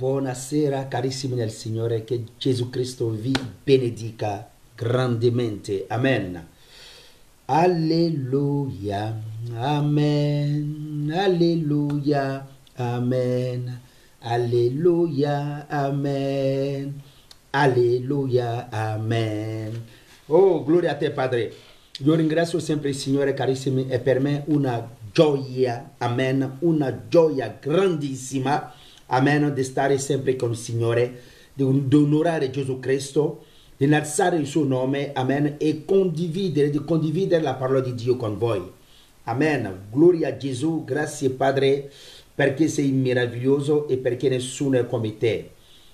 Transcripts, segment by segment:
Buonasera carissimi nel Signore, che Gesù Cristo vi benedica grandemente. Amen. Alleluia, amen, alleluia, amen, alleluia, amen, alleluia, amen. Oh, gloria a te Padre. Io ringrazio sempre il Signore carissimi, è per me una gioia, amen, una gioia grandissima, amen, di stare sempre con il Signore, di onorare Gesù Cristo, di innalzare il suo nome, amen, e di condividere la parola di Dio con voi. Amen. Gloria a Gesù, grazie Padre, perché sei meraviglioso e perché nessuno è come te.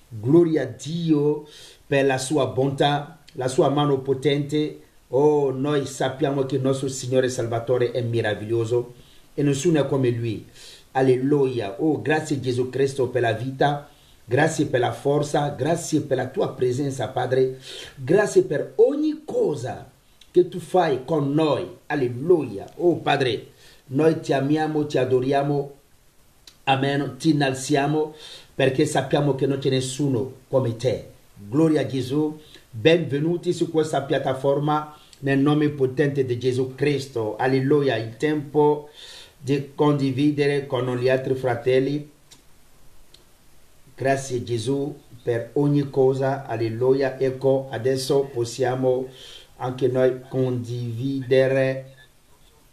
Gloria a Dio per la sua bontà, la sua mano potente. Oh, noi sappiamo che il nostro Signore Salvatore è meraviglioso e nessuno è come Lui. Alleluia. Oh, grazie Gesù Cristo per la vita, grazie per la forza, grazie per la tua presenza, Padre. Grazie per ogni cosa che tu fai con noi. Alleluia. Oh, Padre, noi ti amiamo, ti adoriamo. Amen. Ti innalziamo perché sappiamo che non c'è nessuno come te. Gloria a Gesù. Benvenuti su questa piattaforma nel nome potente di Gesù Cristo. Alleluia. Il tempo di condividere con gli altri fratelli. Grazie Gesù per ogni cosa. Alleluia. Ecco, adesso possiamo anche noi condividere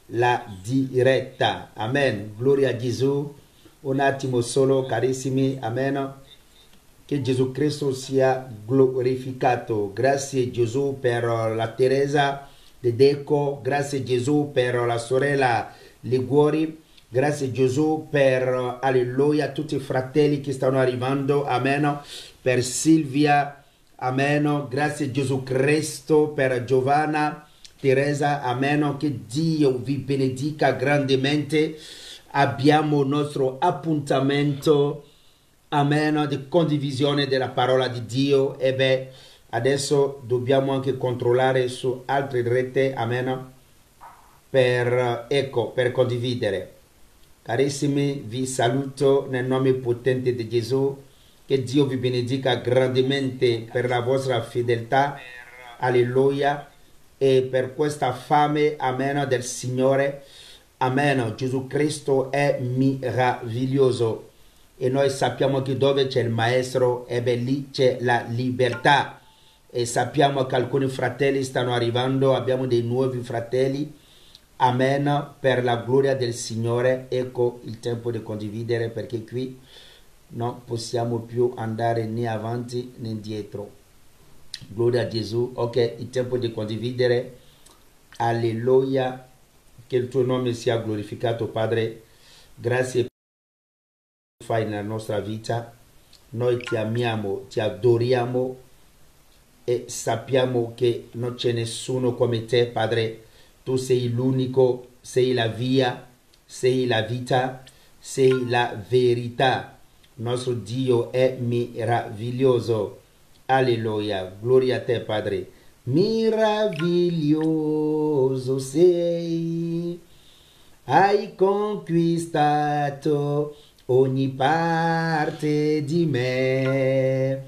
la diretta. Amen. Gloria a Gesù. Un attimo solo, carissimi. Amen. Che Gesù Cristo sia glorificato. Grazie Gesù per la Teresa De Deco. Grazie Gesù per la sorella Liguori. Grazie Gesù per, alleluia, tutti i fratelli che stanno arrivando. Amen. Per Silvia. Amen. Grazie Gesù Cristo per Giovanna, Teresa. Amen. Che Dio vi benedica grandemente. Abbiamo il nostro appuntamento, amen, di condivisione della parola di Dio. E beh, adesso dobbiamo anche controllare su altre reti, amen, per condividere. Carissimi, vi saluto nel nome potente di Gesù. Che Dio vi benedica grandemente per la vostra fedeltà, alleluia, e per questa fame, amen, del Signore. Amen. Gesù Cristo è meraviglioso e noi sappiamo che dove c'è il Maestro, e beh, lì c'è la libertà. E sappiamo che alcuni fratelli stanno arrivando, abbiamo dei nuovi fratelli. Amen. Per la gloria del Signore, ecco il tempo di condividere, perché qui non possiamo più andare né avanti né indietro. Gloria a Gesù. Ok, il tempo di condividere. Alleluia. Che il tuo nome sia glorificato, Padre. Grazie per quello che fai nella nostra vita. Noi ti amiamo, ti adoriamo e sappiamo che non c'è nessuno come te, Padre. Tu sei l'unico, sei la via, sei la vita, sei la verità. Il nostro Dio è meraviglioso. Alleluia. Gloria a te, Padre. Meraviglioso sei, hai conquistato ogni parte di me.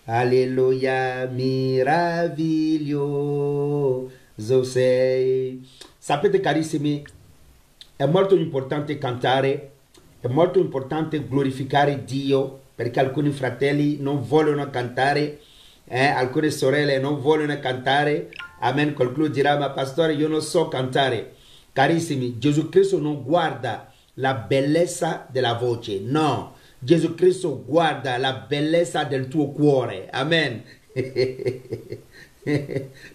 Alleluia, meraviglioso sei. Sapete carissimi, è molto importante cantare, è molto importante glorificare Dio, perché alcuni fratelli non vogliono cantare. Alcune sorelle non vogliono cantare. Amen. Qualcuno dirà: ma pastore, io non so cantare. Carissimi, Gesù Cristo non guarda la bellezza della voce, no. Gesù Cristo guarda la bellezza del tuo cuore. Amen.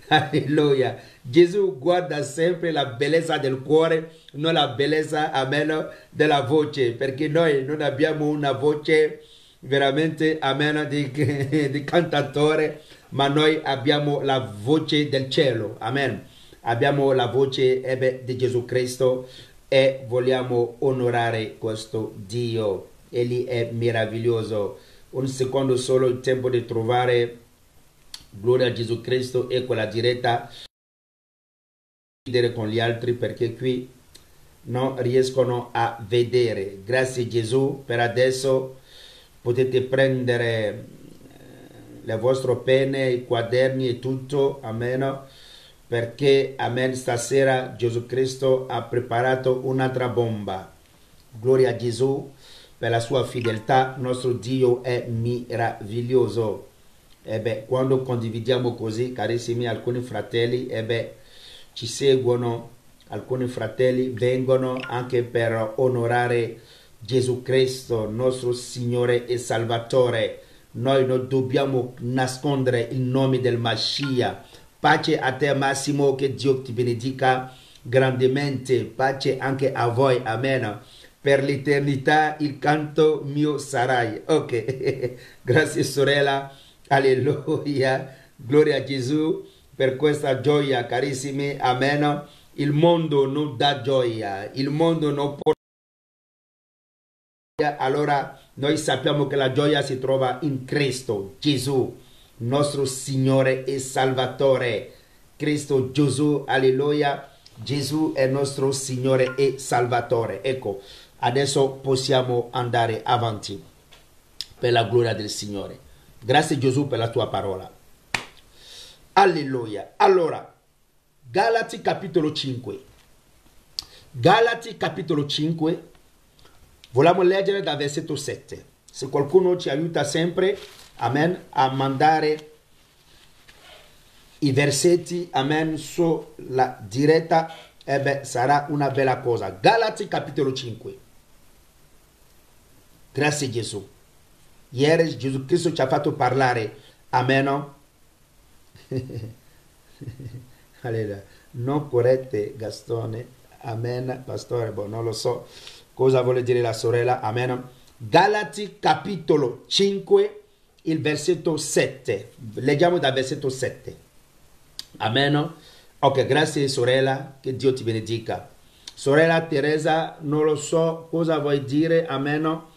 Alleluia. Gesù guarda sempre la bellezza del cuore, non la bellezza, amen, della voce, perché noi non abbiamo una voce veramente, amen, di cantatore, ma noi abbiamo la voce del cielo. Amen. Abbiamo la voce di Gesù Cristo e vogliamo onorare questo Dio. Egli è meraviglioso. Un secondo solo, il tempo di trovare. Gloria a Gesù Cristo. E quella diretta con gli altri, perché qui non riescono a vedere. Grazie Gesù per adesso. potete prendere le vostre penne, i quaderni e tutto, amen, perché, amen, stasera Gesù Cristo ha preparato un'altra bomba. Gloria a Gesù per la sua fedeltà, nostro Dio è meraviglioso. E beh, quando condividiamo così, carissimi, alcuni fratelli, e beh, ci seguono, alcuni fratelli vengono anche per onorare Gesù Cristo, nostro Signore e Salvatore. Noi non dobbiamo nascondere il nome del Mashiach. Pace a te Massimo, che Dio ti benedica grandemente, pace anche a voi, amen. Per l'eternità il canto mio sarai. Ok, grazie sorella, alleluia, gloria a Gesù per questa gioia, carissimi, amen. Il mondo non dà gioia, il mondo non può. Allora noi sappiamo che la gioia si trova in Cristo Gesù, nostro Signore e Salvatore. Cristo Gesù, alleluia, Gesù è nostro Signore e Salvatore. Ecco, adesso possiamo andare avanti per la gloria del Signore. Grazie Gesù per la tua parola. Alleluia. Allora, Galati capitolo 5. Galati capitolo 5. Vogliamo leggere dal versetto 7. Se qualcuno ci aiuta sempre, amen, a mandare i versetti, amen, sulla diretta, e beh, sarà una bella cosa. Galati capitolo 5. Grazie Gesù. Ieri Gesù Cristo ci ha fatto parlare, amen. Alleluia. Non corrette Gastone, amen, pastore, boh, non lo so cosa vuole dire la sorella, amen. Galati capitolo 5, il versetto 7. Leggiamo dal versetto 7. Amen. Ok, grazie sorella, che Dio ti benedica. Sorella Teresa, non lo so cosa vuoi dire, amen.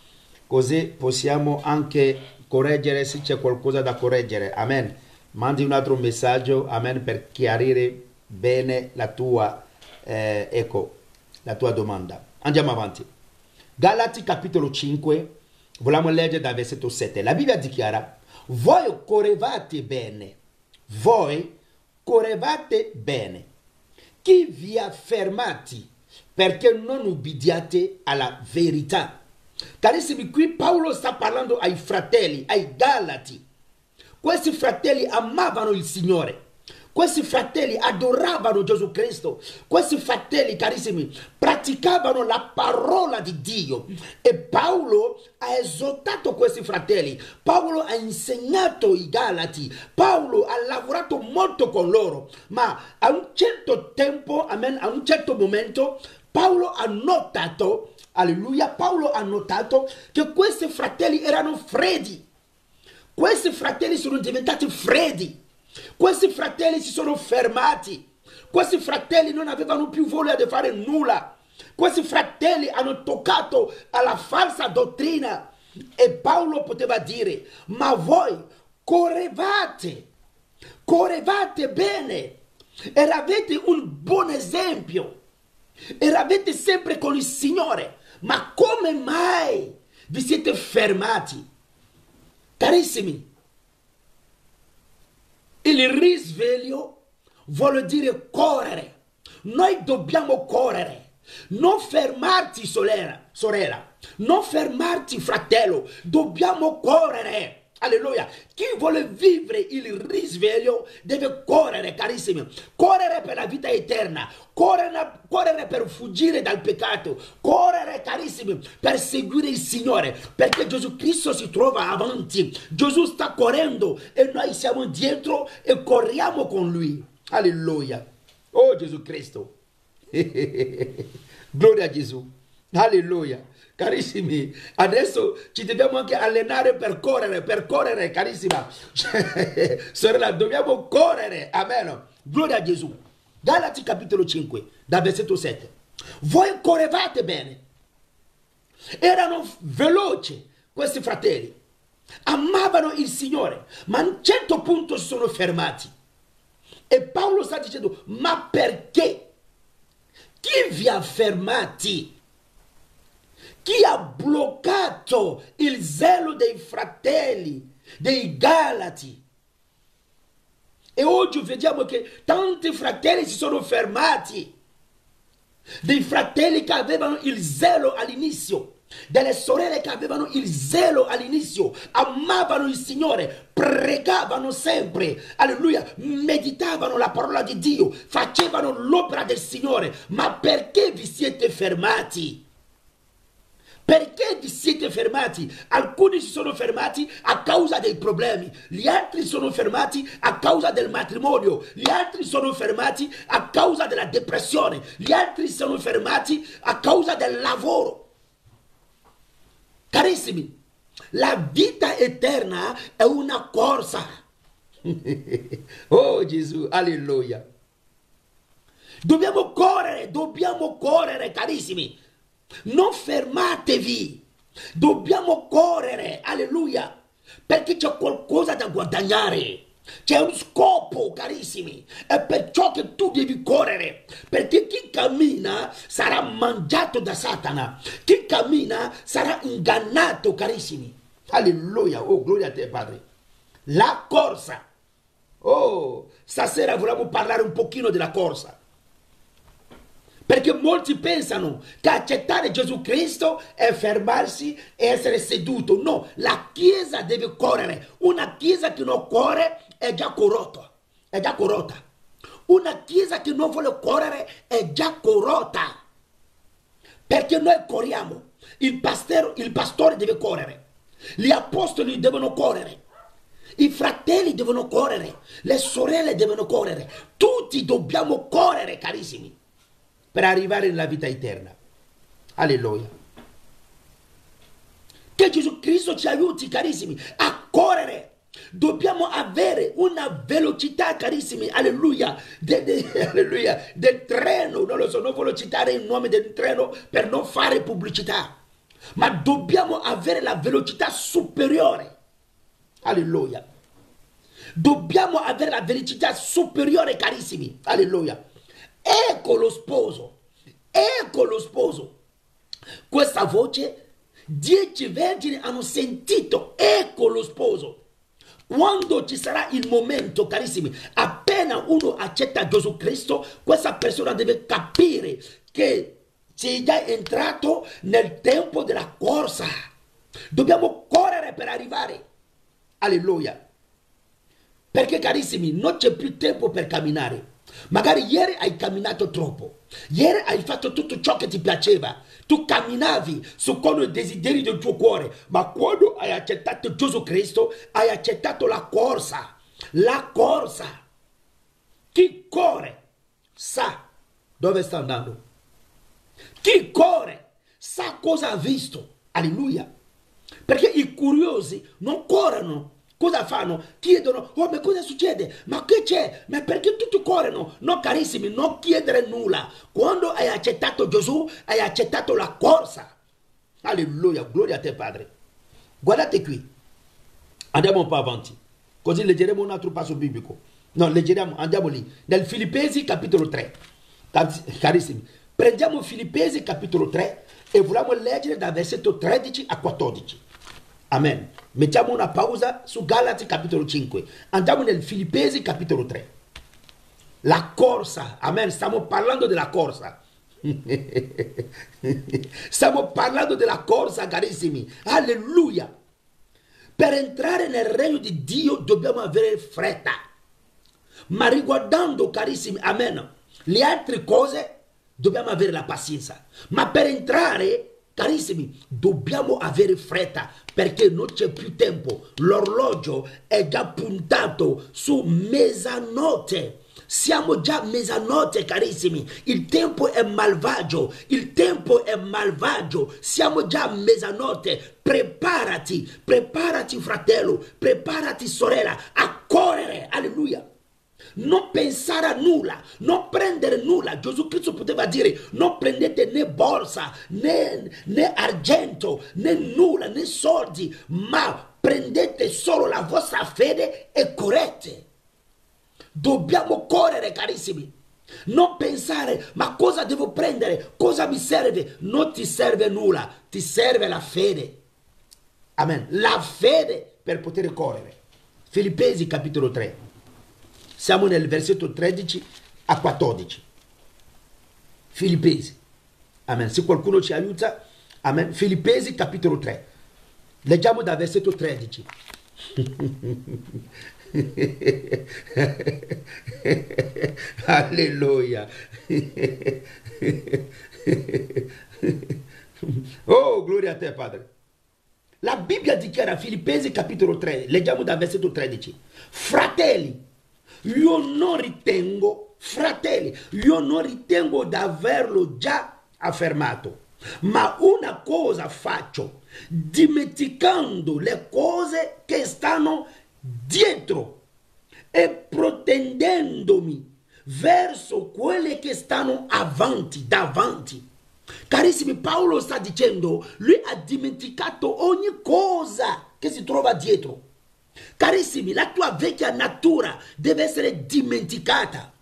Così possiamo anche correggere se c'è qualcosa da correggere, amen. Mandi un altro messaggio, amen, per chiarire bene la tua, ecco, la tua domanda. Andiamo avanti. Galati capitolo 5, vogliamo leggere dal versetto 7. La Bibbia dichiara: voi correvate bene, voi correvate bene. Chi vi ha fermati perché non ubbidiate alla verità? Carissimi, qui Paolo sta parlando ai fratelli, ai Galati. Questi fratelli amavano il Signore. Questi fratelli adoravano Gesù Cristo. Questi fratelli, carissimi, praticavano la parola di Dio. E Paolo ha esortato questi fratelli. Paolo ha insegnato i Galati. Paolo ha lavorato molto con loro. Ma a un certo tempo, amen, a un certo momento, Paolo ha notato, alleluia, Paolo ha notato che questi fratelli erano freddi. Questi fratelli sono diventati freddi. Questi fratelli si sono fermati. Questi fratelli non avevano più voglia di fare nulla. Questi fratelli hanno toccato alla falsa dottrina. E Paolo poteva dire: ma voi correvate bene, eravate un buon esempio, eravate sempre con il Signore. Ma come mai vi siete fermati? Carissimi, il risveglio vuol dire correre. Noi dobbiamo correre. Non fermarti, sorella. Non fermarti, fratello. Dobbiamo correre. Alleluia. Chi vuole vivere il risveglio deve correre, carissimi. Correre per la vita eterna. Correre per fuggire dal peccato. Correre, carissimi, per seguire il Signore. Perché Gesù Cristo si trova avanti. Gesù sta correndo e noi siamo dietro e corriamo con Lui. Alleluia. Oh Gesù Cristo. Gloria a Gesù. Alleluia. Carissimi, adesso ci dobbiamo anche allenare per correre, carissima. Sorella, dobbiamo correre. Amen. Gloria a Gesù. Galati capitolo 5, dal versetto 7. Voi correvate bene. Erano veloci questi fratelli. Amavano il Signore, ma a un certo punto si sono fermati. E Paolo sta dicendo: ma perché? Chi vi ha fermati? Chi ha bloccato il zelo dei fratelli, dei Galati? E oggi vediamo che tanti fratelli si sono fermati, dei fratelli che avevano il zelo all'inizio, delle sorelle che avevano il zelo all'inizio, amavano il Signore, pregavano sempre, alleluia, meditavano la parola di Dio, facevano l'opera del Signore. Ma perché vi siete fermati? Perché vi siete fermati? Alcuni si sono fermati a causa dei problemi, gli altri sono fermati a causa del matrimonio, gli altri sono fermati a causa della depressione, gli altri sono fermati a causa del lavoro. Carissimi, la vita eterna è una corsa. Oh Gesù, alleluia. Dobbiamo correre, carissimi. Non fermatevi, dobbiamo correre, alleluia, perché c'è qualcosa da guadagnare, c'è un scopo, carissimi, è perciò che tu devi correre, perché chi cammina sarà mangiato da Satana, chi cammina sarà ingannato, carissimi, alleluia. Oh, gloria a te, Padre. La corsa, oh, stasera vogliamo parlare un pochino della corsa. Perché molti pensano che accettare Gesù Cristo è fermarsi e essere seduto. No, la Chiesa deve correre. Una Chiesa che non corre è già corrotta. È già corrotta. Una Chiesa che non vuole correre è già corrotta. Perché noi corriamo. Il pastore deve correre. Gli apostoli devono correre. I fratelli devono correre. Le sorelle devono correre. Tutti dobbiamo correre, carissimi, per arrivare nella vita eterna. Alleluia. Che Gesù Cristo ci aiuti, carissimi, a correre. Dobbiamo avere una velocità, carissimi, alleluia, alleluia, del treno. Non lo so, non voglio citare il nome del treno per non fare pubblicità, ma dobbiamo avere la velocità superiore. Alleluia. Dobbiamo avere la velocità superiore, carissimi. Alleluia. Ecco lo sposo, ecco lo sposo. Questa voce 10 vergini hanno sentito, ecco lo sposo. Quando ci sarà il momento, carissimi, appena uno accetta Gesù Cristo, questa persona deve capire che si è già entrato nel tempo della corsa. Dobbiamo correre per arrivare. Alleluia. Perché, carissimi, non c'è più tempo per camminare. Magari ieri hai camminato troppo, ieri hai fatto tutto ciò che ti piaceva, tu camminavi secondo i desideri del tuo cuore, ma quando hai accettato Gesù Cristo hai accettato la corsa. La corsa. Chi corre sa dove sta andando. Chi corre sa cosa ha visto. Alleluia. Perché i curiosi non corrono. Cosa fanno? Chiedono, oh, ma cosa succede? Ma che c'è? Ma perché tutti corrono? No, carissimi, non chiedere nulla. Quando hai accettato Gesù, hai accettato la corsa. Alleluia, gloria a te, Padre. Guardate qui. Andiamo un po' avanti. Così leggeremo un altro passo biblico. No, leggeremo, andiamo lì. Nel Filippesi capitolo 3. Carissimi, prendiamo Filippesi capitolo 3 e vogliamo leggere dal versetto 13 a 14. Amen. Mettiamo una pausa su Galati capitolo 5. Andiamo nel Filippesi capitolo 3. La corsa. Amen. Stiamo parlando della corsa. Stiamo parlando della corsa, carissimi. Alleluia. Per entrare nel regno di Dio dobbiamo avere fretta. Ma riguardando, carissimi, amen, le altre cose dobbiamo avere la pazienza. Ma per entrare, carissimi, dobbiamo avere fretta, perché non c'è più tempo. L'orologio è già puntato su mezzanotte. Siamo già mezzanotte, carissimi. Il tempo è malvagio. Il tempo è malvagio. Siamo già mezzanotte. Preparati, preparati, fratello. Preparati, sorella, a correre. Alleluia. Non pensare a nulla, non prendere nulla. Gesù Cristo poteva dire: non prendete né borsa, né argento, né nulla, né soldi, ma prendete solo la vostra fede e correte. Dobbiamo correre, carissimi. Non pensare, ma cosa devo prendere? Cosa mi serve? Non ti serve nulla, ti serve la fede. Amen. La fede per poter correre. Filippesi capitolo 3. Siamo nel versetto 13 a 14. Filippesi. Amen. Se qualcuno ci aiuta, amen. Filippesi capitolo 3. Leggiamo dal versetto 13. Alleluia. Oh, gloria a te, Padre. La Bibbia dichiara, Filippesi capitolo 3, leggiamo dal versetto 13. Fratelli, io non ritengo di averlo già affermato, ma una cosa faccio, dimenticando le cose che stanno dietro e protendendomi verso quelle che stanno davanti. Carissimi, Paolo sta dicendo, lui ha dimenticato ogni cosa che si trova dietro. Carissimi, la tua vecchia natura deve essere dimenticata.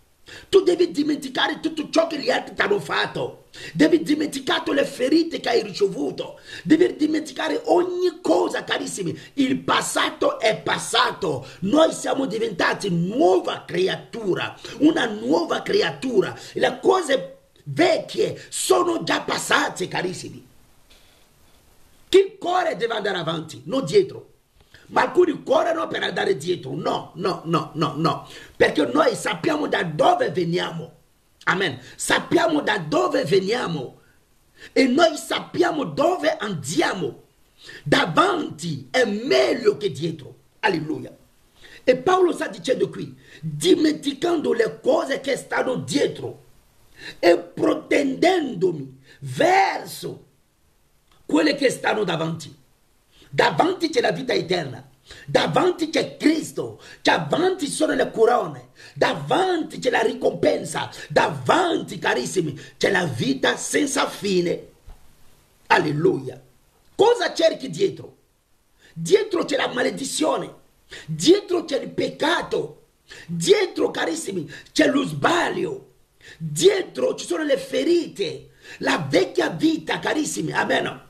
Tu devi dimenticare tutto ciò che gli altri ti hanno fatto. Devi dimenticare le ferite che hai ricevuto. Devi dimenticare ogni cosa, carissimi. Il passato è passato. Noi siamo diventati nuova creatura. Una nuova creatura. Le cose vecchie sono già passate, carissimi. Chi corre deve andare avanti, non dietro. Ma alcuni corrono per andare dietro. No. Perché noi sappiamo da dove veniamo. Amen. Sappiamo da dove veniamo. E noi sappiamo dove andiamo. Davanti è meglio che dietro. Alleluia. E Paolo sta dicendo qui, dimenticando le cose che stanno dietro e protendendomi verso quelle che stanno davanti. Davanti c'è la vita eterna, davanti c'è Cristo, davanti sono le corone, davanti c'è la ricompensa, davanti, carissimi, c'è la vita senza fine. Alleluia. Cosa cerchi dietro? Dietro c'è la maledizione, dietro c'è il peccato, dietro, carissimi, c'è lo sbaglio, dietro ci sono le ferite, la vecchia vita, carissimi, amen.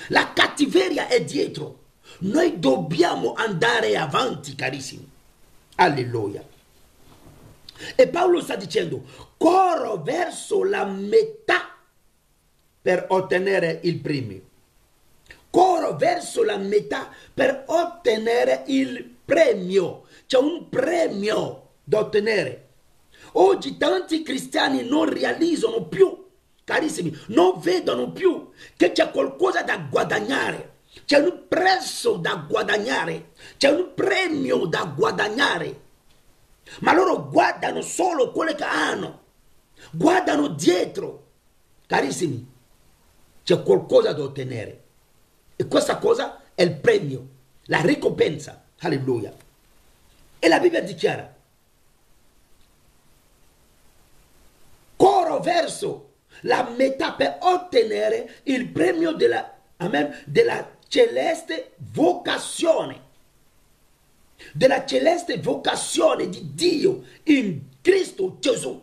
La cattiveria è dietro. Noi dobbiamo andare avanti, carissimi. Alleluia. E Paolo sta dicendo, corro verso la metà per ottenere il premio. Corro verso la metà per ottenere il premio. C'è un premio da ottenere. Oggi tanti cristiani non realizzano più, carissimi, non vedono più che c'è qualcosa da guadagnare, c'è un prezzo da guadagnare, c'è un premio da guadagnare, ma loro guardano solo quello che hanno, guardano dietro. Carissimi, c'è qualcosa da ottenere e questa cosa è il premio, la ricompensa. Alleluia. E la Bibbia dichiara, corro verso la metà per ottenere il premio della celeste vocazione. Della celeste vocazione di Dio in Cristo Gesù.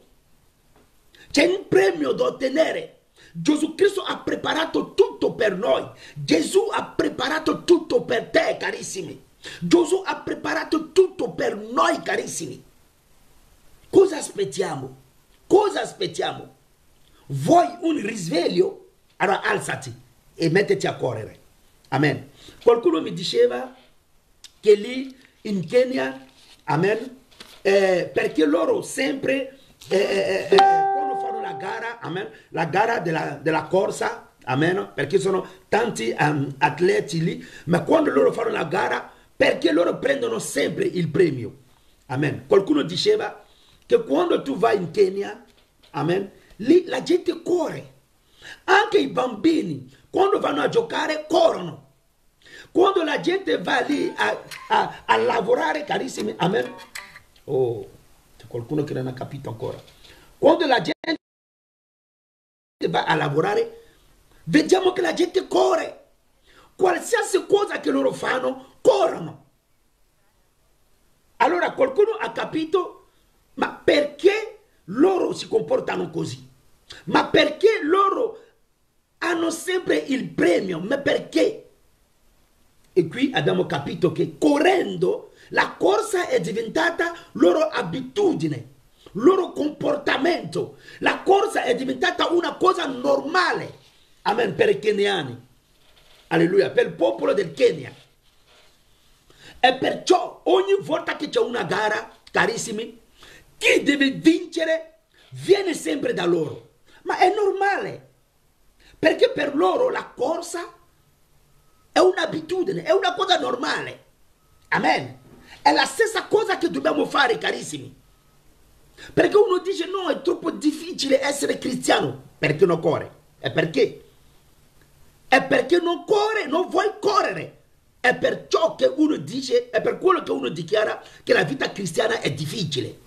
C'è un premio da ottenere. Gesù Cristo ha preparato tutto per noi. Gesù ha preparato tutto per te, carissimi. Gesù ha preparato tutto per noi, carissimi. Cosa aspettiamo? Cosa aspettiamo? Vuoi un risveglio? Allora alzati e mettiti a correre. Amen. Qualcuno mi diceva che lì in Kenya, amen, perché loro sempre, quando fanno la gara, amen, la gara della corsa, amen, perché sono tanti atleti lì, ma quando loro fanno la gara, perché loro prendono sempre il premio. Amen. Qualcuno diceva che quando tu vai in Kenya, amen, lì la gente corre, anche i bambini quando vanno a giocare corrono, quando la gente va lì a lavorare, carissimi, amen. Oh, c'è qualcuno che non ha capito ancora. Quando la gente va a lavorare, vediamo che la gente corre, qualsiasi cosa che loro fanno, corrono. Allora qualcuno ha capito, ma perché loro si comportano così? Ma perché loro hanno sempre il premio? Ma perché? E qui abbiamo capito che correndo la corsa è diventata loro abitudine, loro comportamento. La corsa è diventata una cosa normale. Amen, per i keniani. Alleluia, per il popolo del Kenya. E perciò ogni volta che c'è una gara, carissimi, chi deve vincere viene sempre da loro. Ma è normale, perché per loro la corsa è un'abitudine, è una cosa normale. Amen. È la stessa cosa che dobbiamo fare, carissimi. Perché uno dice no, è troppo difficile essere cristiano. Perché non corre? E perché? È perché non corre, non vuoi correre. È per ciò che uno dice, è per quello che uno dichiara che la vita cristiana è difficile.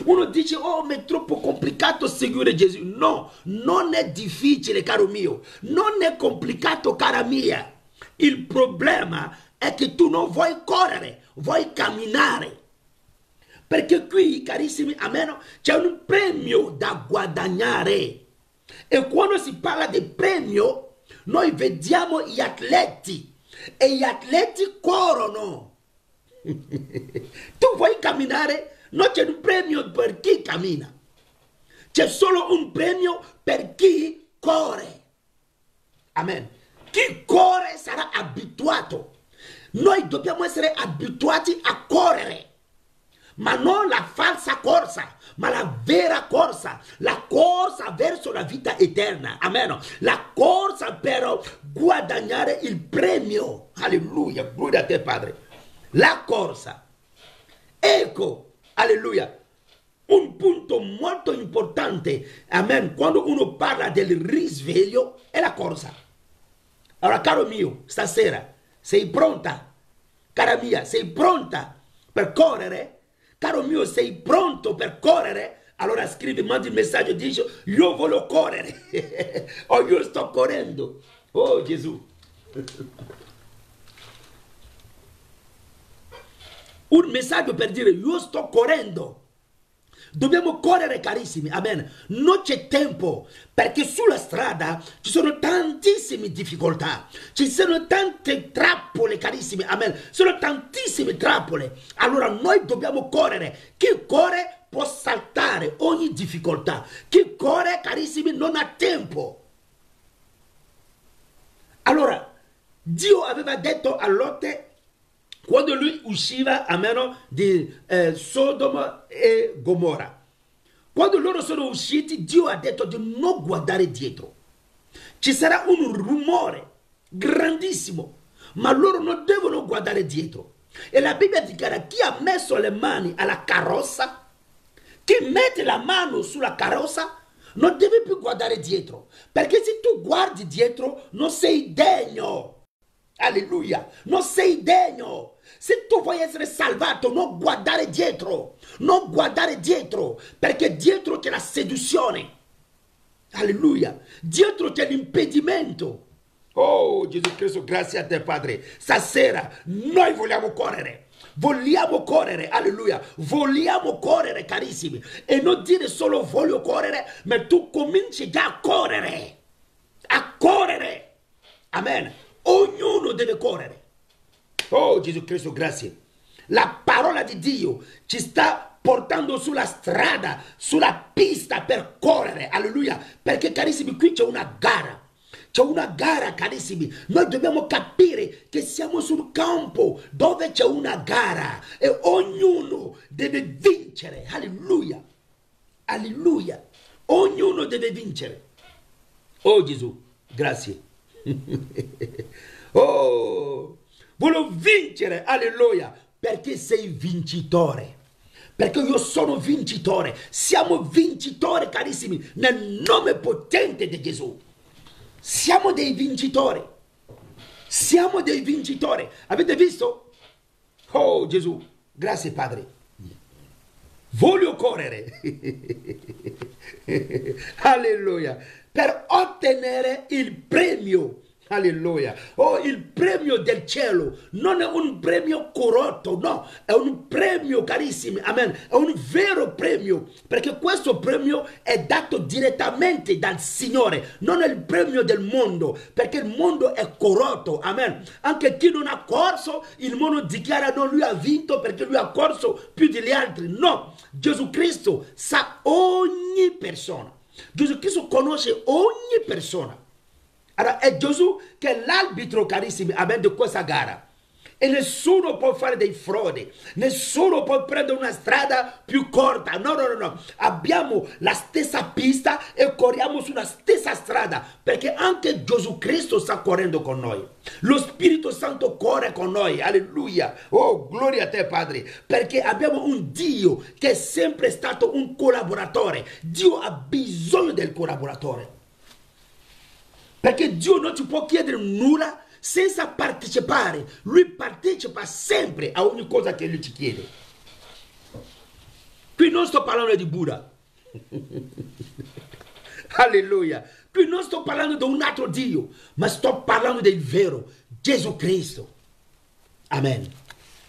Uno dice, oh, ma è troppo complicato seguire Gesù. No, non è difficile, caro mio. Non è complicato, cara mia. Il problema è che tu non vuoi correre, vuoi camminare. Perché qui, carissimi, amen, c'è un premio da guadagnare. E quando si parla di premio, noi vediamo gli atleti. E gli atleti corrono. Tu vuoi camminare? Non c'è un premio per chi cammina. C'è solo un premio per chi corre. Amen. Chi corre sarà abituato. Noi dobbiamo essere abituati a correre. Ma non la falsa corsa, ma la vera corsa. La corsa verso la vita eterna. Amen. La corsa per guadagnare il premio. Alleluia. Gloria a te, Padre. La corsa. Ecco, alleluia. Un punto molto importante, amen, quando uno parla del risveglio è la corsa. Allora, caro mio, stasera, sei pronta? Cara mia, sei pronta per correre? Caro mio, sei pronto per correre? Allora scrivi, mandi il messaggio e dici, io voglio correre. O io sto correndo. Oh Gesù. Un messaggio per dire, io sto correndo. Dobbiamo correre, carissimi, amen. Non c'è tempo, perché sulla strada ci sono tantissime difficoltà, ci sono tante trappole, carissimi, amen. Sono tantissime trappole. Allora noi dobbiamo correre. Chi corre può saltare ogni difficoltà. Chi corre, carissimi, non ha tempo. Allora, Dio aveva detto a Lotte, quando lui usciva a meno di Sodoma e Gomorra, quando loro sono usciti, Dio ha detto di non guardare dietro. Ci sarà un rumore grandissimo, ma loro non devono guardare dietro. E la Bibbia dichiara, chi ha messo le mani alla carrozza, chi mette la mano sulla carrozza, non deve più guardare dietro. Perché se tu guardi dietro, non sei degno. Alleluia, non sei degno. Se tu vuoi essere salvato, non guardare dietro. Non guardare dietro, perché dietro c'è la seduzione. Alleluia, dietro c'è l'impedimento. Oh Gesù Cristo, grazie a te, Padre. Stasera noi vogliamo correre. Vogliamo correre, alleluia. Vogliamo correre, carissimi. E non dire solo voglio correre, ma tu cominci già a correre. A correre. Amen. Ognuno deve correre. Oh Gesù Cristo, grazie. La parola di Dio ci sta portando sulla strada, sulla pista per correre. Alleluia. Perché, carissimi, qui c'è una gara. C'è una gara, carissimi. Noi dobbiamo capire che siamo sul campo dove c'è una gara e ognuno deve vincere. Alleluia. Alleluia. Ognuno deve vincere. Oh Gesù, grazie. Oh, voglio vincere, alleluia, perché sei vincitore. Perché io sono vincitore. Siamo vincitori, carissimi, nel nome potente di Gesù. Siamo dei vincitori. Siamo dei vincitori. Avete visto? Oh Gesù, grazie Padre. Voglio correre. Alleluia. Per ottenere il premio. Alleluia. Oh, il premio del cielo non è un premio corrotto, no, è un premio, carissimi, amen, è un vero premio, perché questo premio è dato direttamente dal Signore, non è il premio del mondo, perché il mondo è corrotto, amen. Anche chi non ha corso, il mondo dichiara no, lui ha vinto perché lui ha corso più degli altri. No, Gesù Cristo sa ogni persona, Gesù Cristo conosce ogni persona. Allora è Gesù che è l'arbitro, carissimi, di questa gara. E nessuno può fare dei frodi, nessuno può prendere una strada più corta. No, no, no, no. Abbiamo la stessa pista e corriamo sulla stessa strada, perché anche Gesù Cristo sta correndo con noi. Lo Spirito Santo corre con noi, alleluia. Oh, gloria a te, Padre, perché abbiamo un Dio che è sempre stato un collaboratore. Dio ha bisogno del collaboratore. Perché Dio non ti può chiedere nulla senza partecipare. Lui partecipa sempre a ogni cosa che Lui ci chiede. Qui non sto parlando di Buddha. Alleluia. Qui non sto parlando di un altro Dio, ma sto parlando del vero Gesù Cristo. Amen.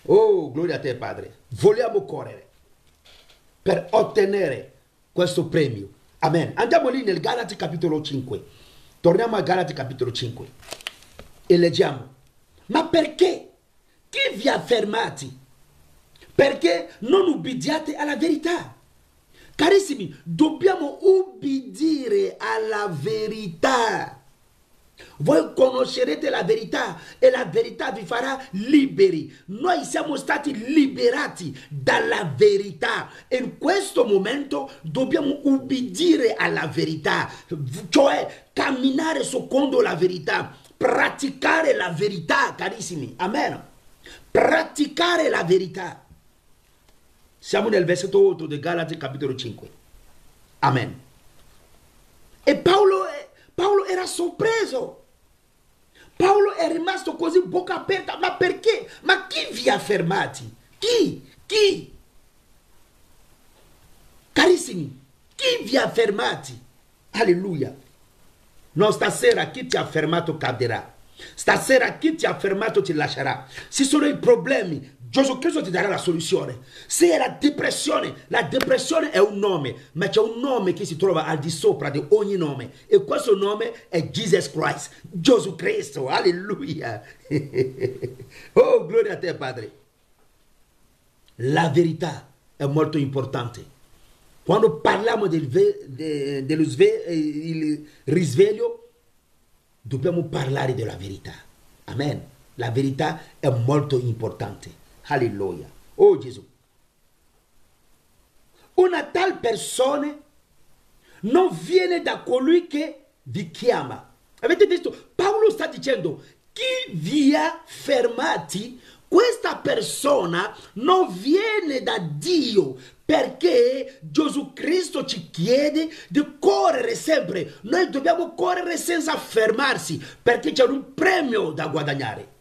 Oh, gloria a te, Padre. Vogliamo correre per ottenere questo premio. Amen. Andiamo lì nel Galati capitolo 5. Torniamo a Galati capitolo 5 e leggiamo. Ma perché? Chi vi ha fermati? Perché non ubbidiate alla verità? Carissimi, dobbiamo ubbidire alla verità. Voi conoscerete la verità e la verità vi farà liberi. Noi siamo stati liberati dalla verità e in questo momento dobbiamo ubbidire alla verità, cioè camminare secondo la verità, praticare la verità, carissimi. Amen. Praticare la verità. Siamo nel versetto 8 di Galati capitolo 5. Amen. E Paolo era sorpreso. Paolo è rimasto così bocca aperta. Ma perché? Ma chi vi ha fermati? Chi? Carissimi, chi vi ha fermati? Alleluia. No, stasera chi ti ha fermato cadrà. Stasera chi ti ha fermato ti lascerà. Se sono i problemi, Gesù Cristo ti darà la soluzione. Se è la depressione è un nome, ma c'è un nome che si trova al di sopra di ogni nome e questo nome è Jesus Christ, Gesù Cristo, alleluia. Oh, gloria a te, Padre. La verità è molto importante. Quando parliamo dello risveglio, dobbiamo parlare della verità. Amen. La verità è molto importante. Alleluia. Oh Gesù. Una tal persona non viene da colui che vi chiama. Avete visto? Paolo sta dicendo, chi vi ha fermati, questa persona non viene da Dio, perché Gesù Cristo ci chiede di correre sempre. Noi dobbiamo correre senza fermarsi, perché c'è un premio da guadagnare.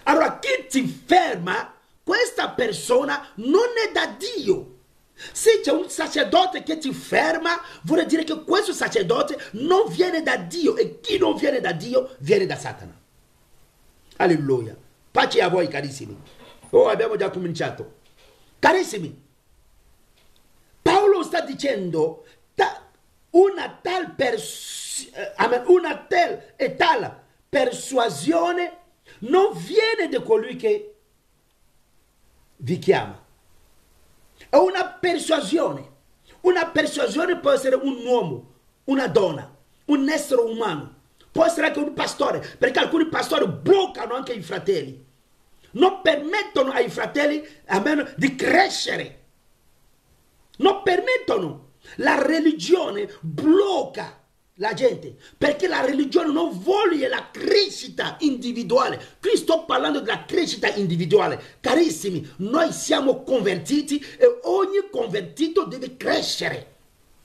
Allora chi ti ferma, questa persona non è da Dio. Se c'è un sacerdote che ti ferma, vuol dire che questo sacerdote non viene da Dio, e chi non viene da Dio viene da Satana. Alleluia. Pace a voi, carissimi. Oh, abbiamo già cominciato. Carissimi, Paolo sta dicendo una tal e tal persuasione non viene da colui che vi chiama. È una persuasione. Una persuasione può essere un uomo, una donna, un essere umano. Può essere anche un pastore, perché alcuni pastori bloccano anche i fratelli. Non permettono ai fratelli, amen, di crescere. Non permettono. La religione blocca la gente, perché la religione non vuole la crescita individuale. Qui sto parlando della crescita individuale. Carissimi, noi siamo convertiti e ogni convertito deve crescere.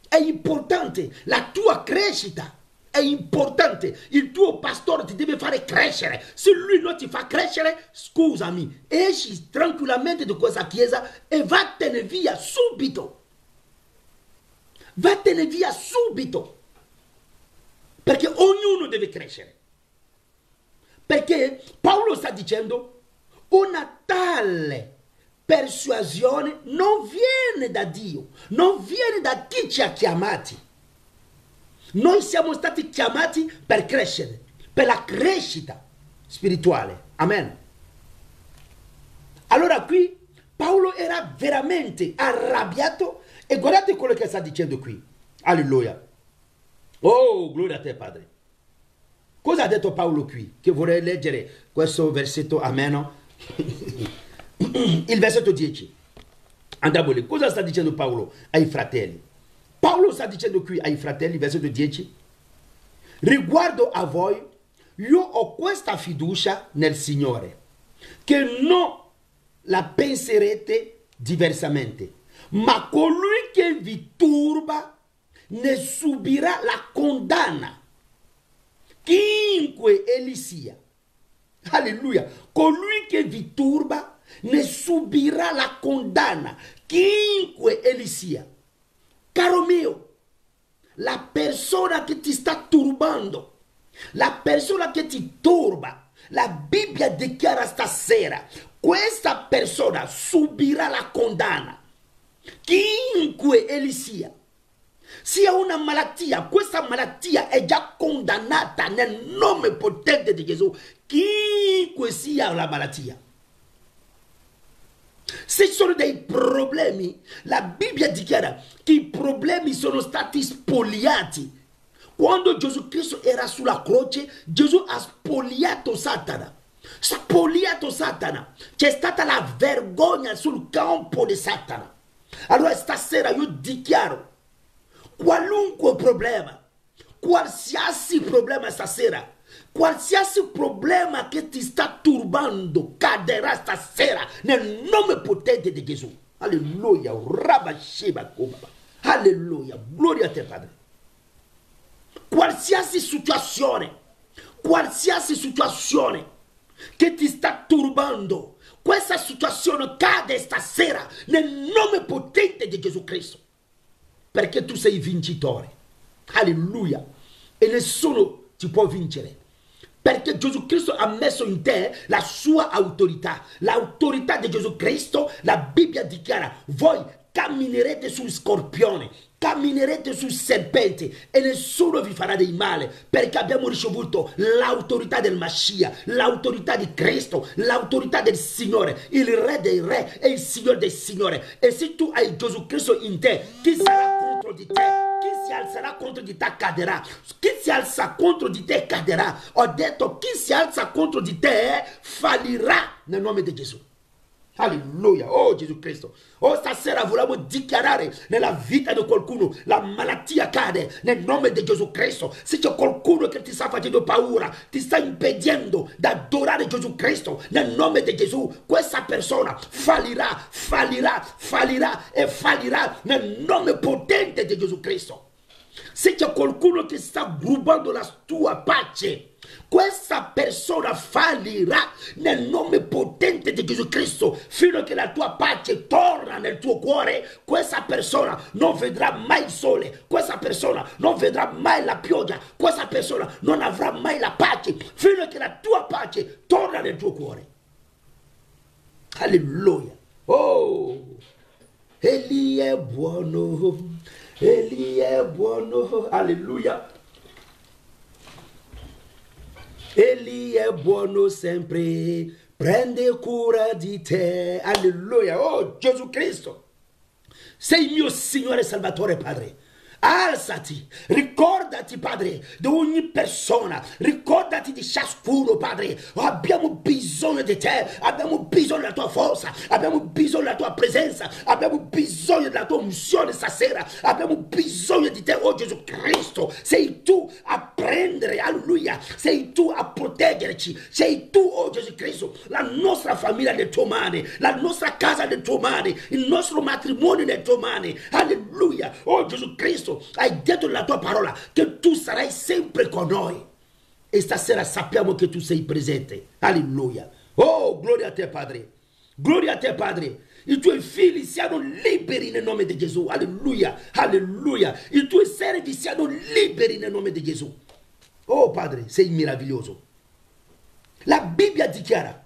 È importante la tua crescita. È importante, il tuo pastore ti deve fare crescere. Se lui non ti fa crescere, scusami, esci tranquillamente da questa chiesa e vattene via subito. Vattene via subito. Perché ognuno deve crescere. Perché Paolo sta dicendo una tale persuasione non viene da Dio, non viene da chi ci ha chiamati. Noi siamo stati chiamati per crescere, per la crescita spirituale. Amen. Allora qui Paolo era veramente arrabbiato e guardate quello che sta dicendo qui. Alleluia. Oh, gloria a te, Padre. Cosa ha detto Paolo qui? Che vorrei leggere questo versetto ameno. Il versetto 10. Andiamo lì. Cosa sta dicendo Paolo ai fratelli? Paolo sta dicendo qui ai fratelli, versetto 10. Riguardo a voi, io ho questa fiducia nel Signore, che non la penserete diversamente, ma colui che vi turba ne subirà la condanna, chiunque egli sia. Alleluia. Colui che vi turba ne subirà la condanna, chiunque egli sia. Caro mio, la persona che ti sta turbando, la persona che ti turba, la Bibbia dichiara stasera, questa persona subirà la condanna, chiunque egli sia. Sia una malattia, questa malattia è già condannata nel nome potente di Gesù, chiunque sia la malattia. Se ci sono dei problemi, la Bibbia dichiara che i problemi sono stati spogliati. Quando Gesù Cristo era sulla croce, Gesù ha spogliato Satana. Spogliato Satana. C'è stata la vergogna sul campo di Satana. Allora stasera io dichiaro, qualunque problema, qualsiasi problema stasera, qualsiasi problema che ti sta turbando caderà stasera nel nome potente di Gesù. Alleluia. Alleluia. Gloria a te, Padre. Qualsiasi situazione che ti sta turbando, questa situazione cade stasera nel nome potente di Gesù Cristo, perché tu sei vincitore. Alleluia. E nessuno ti può vincere, perché Gesù Cristo ha messo in te la sua autorità. L'autorità di Gesù Cristo, la Bibbia dichiara, voi camminerete sul scorpione, camminerete sul serpente e nessuno vi farà del male, perché abbiamo ricevuto l'autorità del Mascia, l'autorità di Cristo, l'autorità del Signore, il Re dei Re e il Signore del Signore. E se tu hai Gesù Cristo in te, chi sarà contro di te? Chi si alzerà contro di te caderà. Chi si alza contro di te caderà. Ho detto, chi si alza contro di te fallirà nel nome di Gesù. Alleluia. Oh Gesù Cristo. Oh, stasera vogliamo dichiarare nella vita di qualcuno, la malattia cade nel nome di Gesù Cristo. Se c'è qualcuno che ti sta facendo paura, ti sta impedendo di adorare Gesù Cristo, nel nome di Gesù, questa persona fallirà e fallirà nel nome potente di Gesù Cristo. Se c'è qualcuno che sta rubando la tua pace, questa persona fallirà nel nome potente di Gesù Cristo. Fino a che la tua pace torna nel tuo cuore, questa persona non vedrà mai il sole, questa persona non vedrà mai la pioggia, questa persona non avrà mai la pace, fino a che la tua pace torna nel tuo cuore. Alleluia. Oh, Egli è buono, Egli è buono. Alleluia. Egli è buono sempre, prende cura di te. Alleluia. Oh Gesù Cristo, sei il mio Signore Salvatore, Padre. Alzati, ricordati, Padre, di ogni persona, ricordati di ciascuno, Padre. Abbiamo bisogno di te, abbiamo bisogno della tua forza, abbiamo bisogno della tua presenza, abbiamo bisogno della tua unzione stasera, abbiamo bisogno di te, oh Gesù Cristo. Sei tu a prendere, alleluia, sei tu a proteggerci, sei tu, oh Gesù Cristo, la nostra famiglia nelle tue mani, la nostra casa nelle tue mani, il nostro matrimonio nelle tue mani, alleluia. Oh Gesù Cristo, hai detto nella tua parola che tu sarai sempre con noi, e stasera sappiamo che tu sei presente. Alleluia. Oh, gloria a te, Padre, gloria a te, Padre. I tuoi figli siano liberi nel nome di Gesù. Alleluia, alleluia. I tuoi servi siano liberi nel nome di Gesù. Oh Padre, sei meraviglioso. La Bibbia dichiara,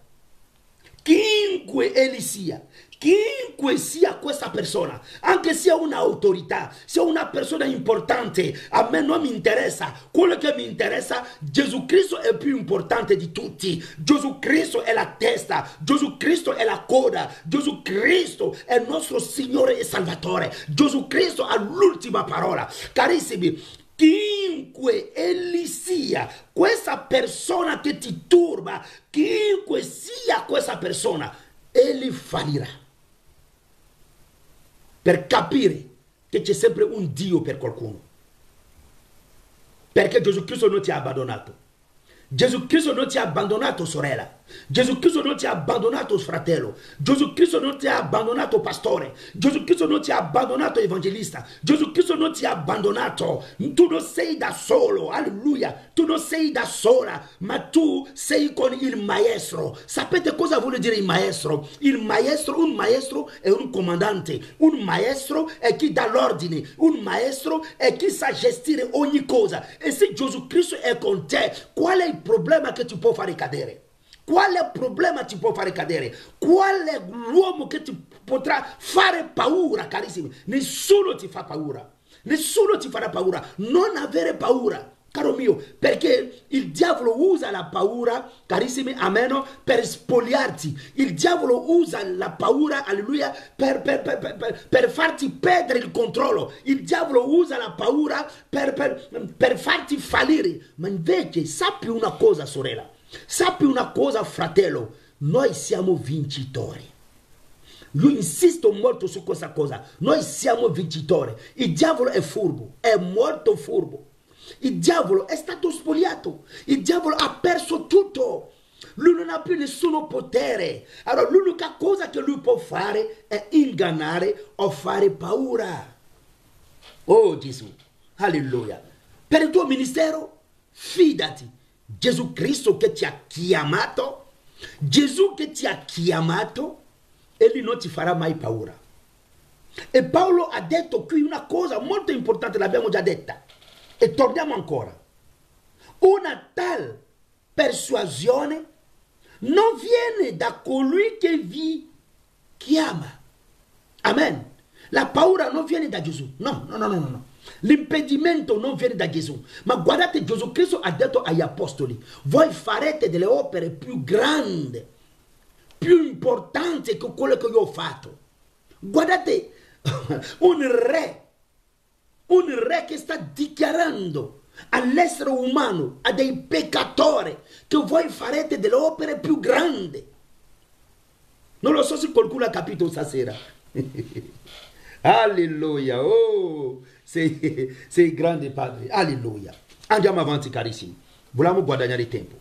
chiunque egli sia, chiunque sia questa persona, anche sia un'autorità, sia una persona importante, a me non mi interessa. Quello che mi interessa, Gesù Cristo è più importante di tutti. Gesù Cristo è la testa, Gesù Cristo è la coda, Gesù Cristo è il nostro Signore e Salvatore. Gesù Cristo ha l'ultima parola. Carissimi, chiunque egli sia, questa persona che ti turba, chiunque sia questa persona, egli fallirà. Per capire che c'è sempre un Dio per qualcuno. Perché Gesù Cristo non ti ha abbandonato. Gesù Cristo non ti ha abbandonato, sorella. Gesù Cristo non ti ha abbandonato, fratello. Gesù Cristo non ti ha abbandonato, pastore. Gesù Cristo non ti ha abbandonato, evangelista. Gesù Cristo non ti ha abbandonato. Tu non sei da solo, alleluia. Tu non sei da sola, ma tu sei con il maestro. Sapete cosa vuole dire il maestro? Un maestro è un comandante. Un maestro è chi dà l'ordine. Un maestro è chi sa gestire ogni cosa. E se Gesù Cristo è con te, qual è il problema che ti può fare cadere? Quale problema ti può fare cadere? Qual è l'uomo che ti potrà fare paura, carissimi? Nessuno ti fa paura. Nessuno ti farà paura. Non avere paura, caro mio, perché il diavolo usa la paura, carissimi, amen, per spogliarti. Il diavolo usa la paura, alleluia, per farti perdere il controllo. Il diavolo usa la paura per farti fallire. Ma invece sappi una cosa, sorella. Sappi una cosa, fratello, noi siamo vincitori. Io insisto molto su questa cosa. Noi siamo vincitori. Il diavolo è furbo, è molto furbo. Il diavolo è stato spogliato. Il diavolo ha perso tutto. Lui non ha più nessun potere. Allora l'unica cosa che lui può fare è ingannare o fare paura. Oh Gesù, alleluia. Per il tuo ministero, fidati. Gesù Cristo che ti ha chiamato, Gesù che ti ha chiamato, egli non ti farà mai paura. E Paolo ha detto qui una cosa molto importante, l'abbiamo già detta, e torniamo ancora. Una tal persuasione non viene da colui che vi chiama. Amen. La paura non viene da Gesù. No. L'impedimento non viene da Gesù. Ma guardate, Gesù Cristo ha detto agli apostoli: voi farete delle opere più grandi, più importanti che quelle che io ho fatto. Guardate, un re che sta dichiarando all'essere umano, a dei peccatori, che voi farete delle opere più grandi. Non lo so se qualcuno ha capito stasera. Alleluia, oh, sei grande Padre, alleluia. Andiamo avanti, carissimi, vogliamo guadagnare tempo.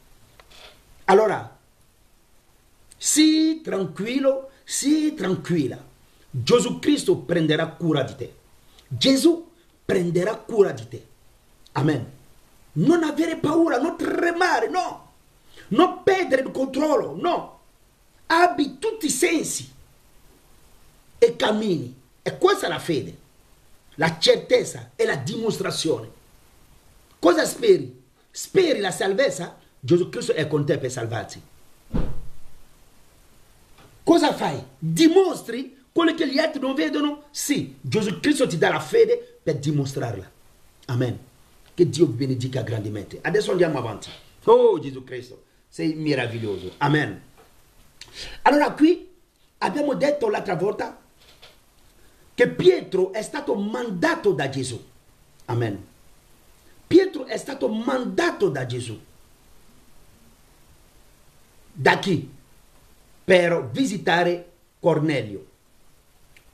Allora, sii tranquillo, sii tranquilla. Gesù Cristo prenderà cura di te. Gesù prenderà cura di te. Amen. Non avere paura, non tremare, no. Non perdere il controllo, no. Abbi tutti i sensi e cammini. E questa è la fede, la certezza e la dimostrazione. Cosa speri? Speri la salvezza? Gesù Cristo è con te per salvarti. Cosa fai? Dimostri quello che gli altri non vedono? Sì, Gesù Cristo ti dà la fede per dimostrarla. Amen. Che Dio vi benedica grandemente. Adesso andiamo avanti. Oh Gesù Cristo, sei meraviglioso. Amen. Allora qui abbiamo detto l'altra volta che Pietro è stato mandato da Gesù. Amen. Pietro è stato mandato da Gesù. Da chi? Per visitare Cornelio.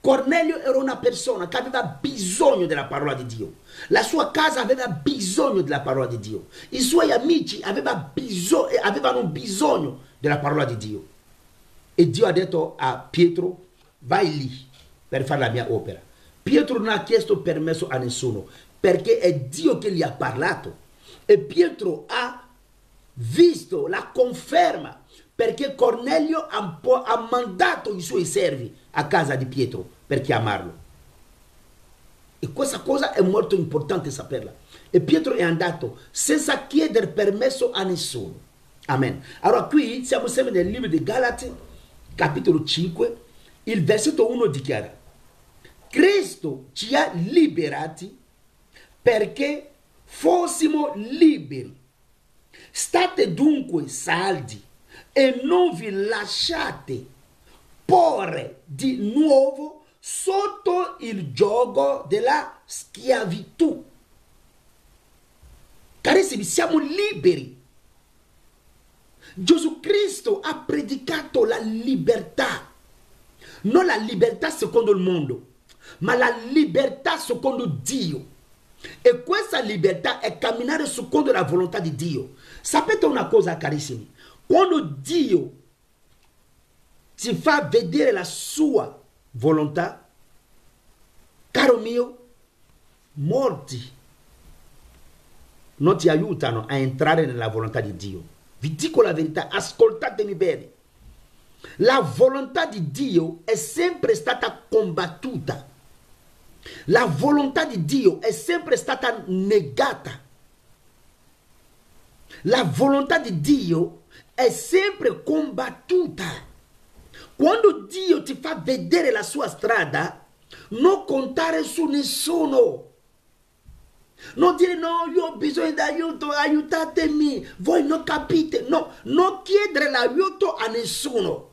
Cornelio era una persona che aveva bisogno della parola di Dio. La sua casa aveva bisogno della parola di Dio. I suoi amici avevano bisogno della parola di Dio. E Dio ha detto a Pietro: vai lì per fare la mia opera. Pietro non ha chiesto permesso a nessuno, perché è Dio che gli ha parlato. E Pietro ha visto la conferma, perché Cornelio ha mandato i suoi servi a casa di Pietro per chiamarlo. E questa cosa è molto importante saperla. E Pietro è andato senza chiedere permesso a nessuno. Amen. Allora qui siamo sempre nel libro di Galati, capitolo 5, il versetto 1 dichiara: Cristo ci ha liberati perché fossimo liberi. State dunque saldi e non vi lasciate porre di nuovo sotto il giogo della schiavitù. Carissimi, siamo liberi. Gesù Cristo ha predicato la libertà, non la libertà secondo il mondo, ma la libertà secondo Dio. E questa libertà è camminare secondo la volontà di Dio. Sapete una cosa, carissimi? Quando Dio ti fa vedere la sua volontà, caro mio, molti non ti aiutano a entrare nella volontà di Dio. Vi dico la verità, ascoltatemi bene. La volontà di Dio è sempre stata combattuta. La volontà di Dio è sempre stata negata. La volontà di Dio è sempre combattuta. Quando Dio ti fa vedere la sua strada, non contare su nessuno. Non dire no, io ho bisogno di aiuto, aiutatemi. Voi non capite. No, non chiedere l'aiuto a nessuno,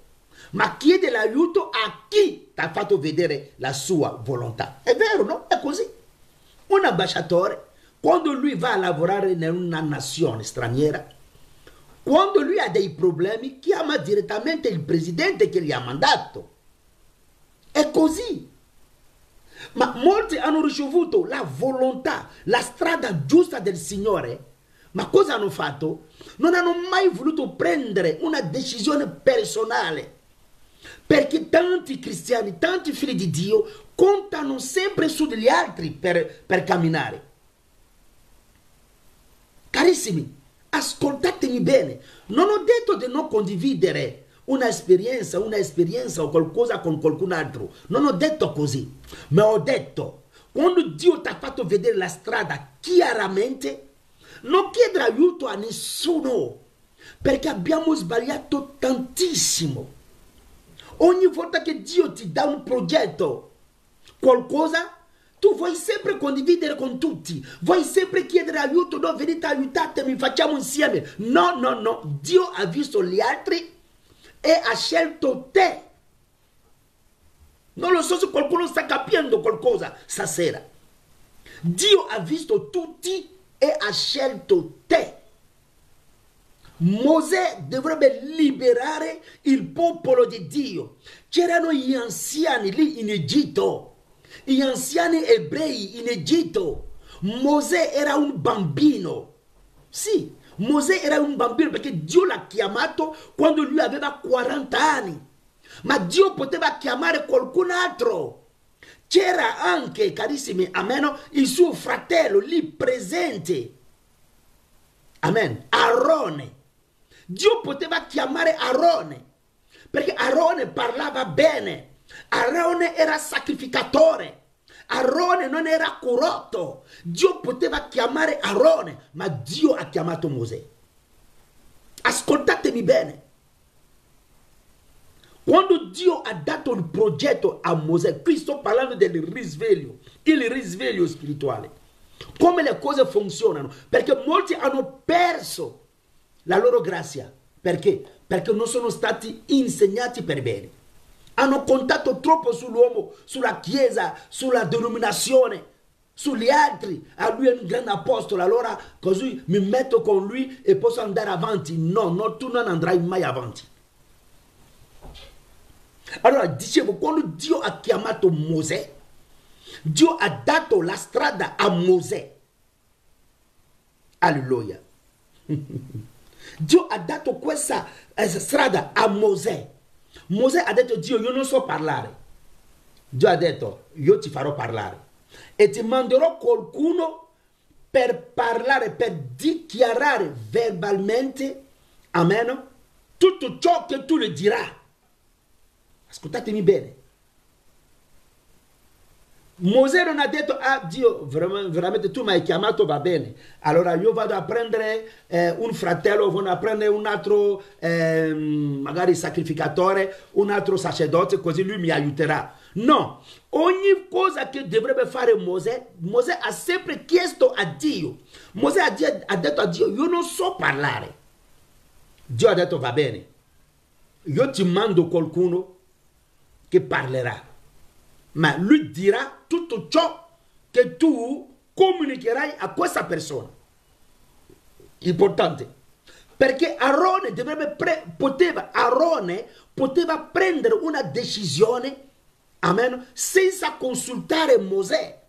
ma chiede l'aiuto a chi ti ha fatto vedere la sua volontà. È vero, no? È così. Un ambasciatore, quando lui va a lavorare in una nazione straniera, quando lui ha dei problemi, chiama direttamente il presidente che gli ha mandato. È così. Ma molti hanno ricevuto la volontà, la strada giusta del Signore. Ma cosa hanno fatto? Non hanno mai voluto prendere una decisione personale. Perché tanti cristiani, tanti figli di Dio contano sempre su degli altri per camminare. Carissimi, ascoltatemi bene. Non ho detto di non condividere un'esperienza o qualcosa con qualcun altro. Non ho detto così. Ma ho detto, quando Dio ti ha fatto vedere la strada chiaramente, non chiedere aiuto a nessuno. Perché abbiamo sbagliato tantissimo. Ogni volta che Dio ti dà un progetto, qualcosa, tu vuoi sempre condividere con tutti. Vuoi sempre chiedere aiuto. No, venite, aiutatemi, facciamo insieme. No, no, no. Dio ha visto gli altri e ha scelto te. Non lo so se qualcuno sta capendo qualcosa stasera. Dio ha visto tutti e ha scelto te. Mosè dovrebbe liberare il popolo di Dio. C'erano gli anziani lì in Egitto, gli anziani ebrei in Egitto. Mosè era un bambino. Sì, Mosè era un bambino perché Dio l'ha chiamato quando lui aveva 40 anni. Ma Dio poteva chiamare qualcun altro. C'era anche, carissimi, amen, il suo fratello lì presente. Amen, Aarone. Dio poteva chiamare Aarone, perché Aarone parlava bene. Aarone era sacrificatore. Aarone non era corrotto. Dio poteva chiamare Aarone, ma Dio ha chiamato Mosè. Ascoltatemi bene. Quando Dio ha dato il progetto a Mosè, qui sto parlando del risveglio, il risveglio spirituale. Come le cose funzionano, perché molti hanno perso la loro grazia. Perché? Perché non sono stati insegnati per bene. Hanno contato troppo sull'uomo, sulla chiesa, sulla denominazione, sugli altri. Ah, lui è un grande apostolo, allora così mi metto con lui e posso andare avanti. No, no, tu non andrai mai avanti. Allora, dicevo, quando Dio ha chiamato Mosè, Dio ha dato la strada a Mosè. Alleluia. Dio ha dato questa strada a Mosè. Mosè ha detto, Dio, io non so parlare. Dio ha detto, io ti farò parlare. E ti manderò qualcuno per parlare, per dichiarare verbalmente, amen, tutto ciò che tu le dirai. Ascoltatemi bene. Mosè non ha detto, ah Dio, veramente tu mi hai chiamato, va bene. Allora io vado a prendere un fratello, vado a prendere un altro, magari sacrificatore, un altro sacerdote, così lui mi aiuterà. No, ogni cosa che dovrebbe fare Mosè, Mosè ha sempre chiesto a Dio. Mosè ha detto a Dio, io non so parlare. Dio ha detto, va bene, io ti mando qualcuno che parlerà. Ma lui dirà tutto ciò che tu comunicherai a questa persona. Importante. Perché Aarone poteva prendere una decisione, amen, senza consultare Mosè.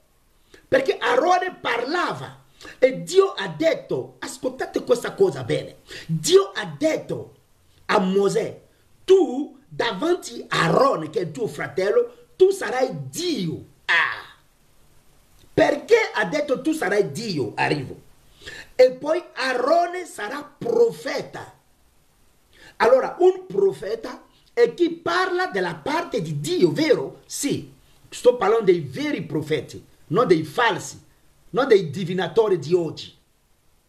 Perché Aarone parlava e Dio ha detto, ascoltate questa cosa bene, Dio ha detto a Mosè, tu davanti a Aarone, che è il tuo fratello, tu sarai Dio. Ah. Perché ha detto tu sarai Dio? Arrivo. E poi Aarone sarà profeta. Allora, un profeta è chi parla della parte di Dio, vero? Sì, sto parlando dei veri profeti, non dei falsi, non dei divinatori di oggi,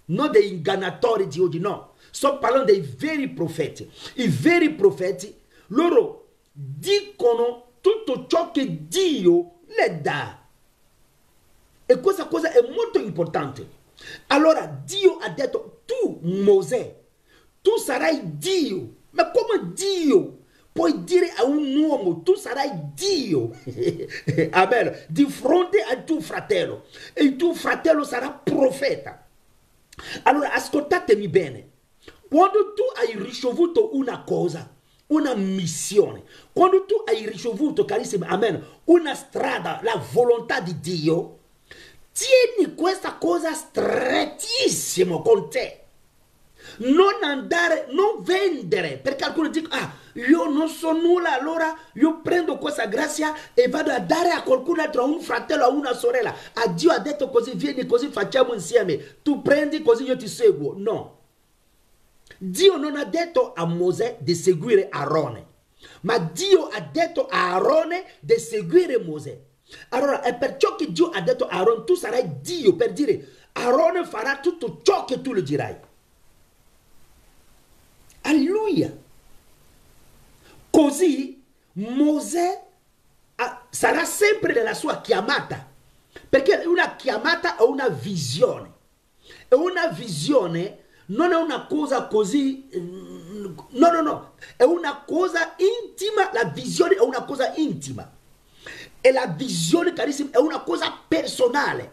non dei ingannatori di oggi, no. Sto parlando dei veri profeti. I veri profeti, loro dicono tutto ciò che Dio le dà. E questa cosa è molto importante. Allora Dio ha detto, tu Mosè, tu sarai Dio. Ma come Dio? Puoi dire a un uomo, tu sarai Dio. Amen. Di fronte al tuo fratello. E il tuo fratello sarà profeta. Allora ascoltatemi bene. Quando tu hai ricevuto una cosa, una missione, quando tu hai ricevuto, carissimi, amen, una strada, la volontà di Dio, tieni questa cosa strettissimo con te. Non andare, non vendere, perché alcuni dicono, ah, io non so nulla, allora io prendo questa grazia e vado a dare a qualcun altro, a un fratello, a una sorella. A Dio ha detto così, vieni così facciamo insieme. Tu prendi così io ti seguo. No. Dio non ha detto a Mosè di seguire Aarone, ma Dio ha detto a Aarone di seguire Mosè. Allora è perciò che Dio ha detto a Aarone, tu sarai Dio, per dire, Aarone farà tutto ciò che tu le dirai. Alleluia. Così Mosè sarà sempre nella sua chiamata, perché una chiamata è una visione. E una visione non è una cosa così, no, è una cosa intima, la visione è una cosa intima. E la visione, carissimi, è una cosa personale,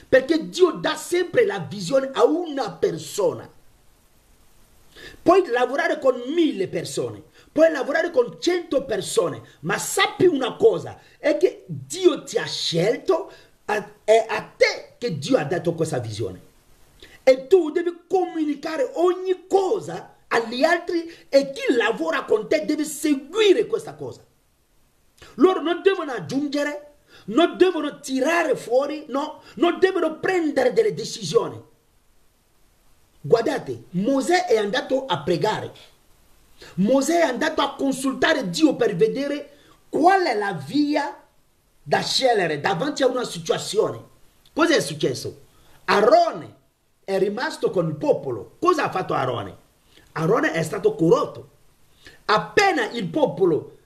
perché Dio dà sempre la visione a una persona. Puoi lavorare con 1000 persone, puoi lavorare con 100 persone, ma sappi una cosa, è che Dio ti ha scelto, è a te che Dio ha dato questa visione. E tu devi comunicare ogni cosa agli altri e chi lavora con te deve seguire questa cosa. Loro non devono aggiungere, non devono tirare fuori, no, non devono prendere delle decisioni. Guardate, Mosè è andato a pregare. Mosè è andato a consultare Dio per vedere qual è la via da scegliere davanti a una situazione. Cosa è successo? Aarone è rimasto con il popolo. Cosa ha fatto Aarone? Aarone è stato corrotto. Appena il popolo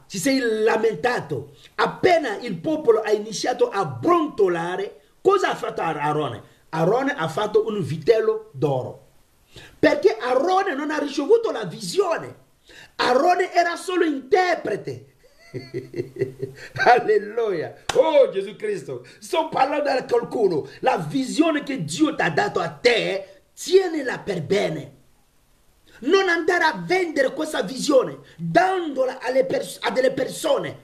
si è lamentato, appena il popolo ha iniziato a brontolare, cosa ha fatto Aarone? Aarone ha fatto un vitello d'oro. Perché Aarone non ha ricevuto la visione. Aarone era solo interprete. Alleluia. Oh Gesù Cristo, sto parlando a qualcuno. La visione che Dio ti ha dato a te, tienila per bene. Non andare a vendere questa visione, dandola a delle persone,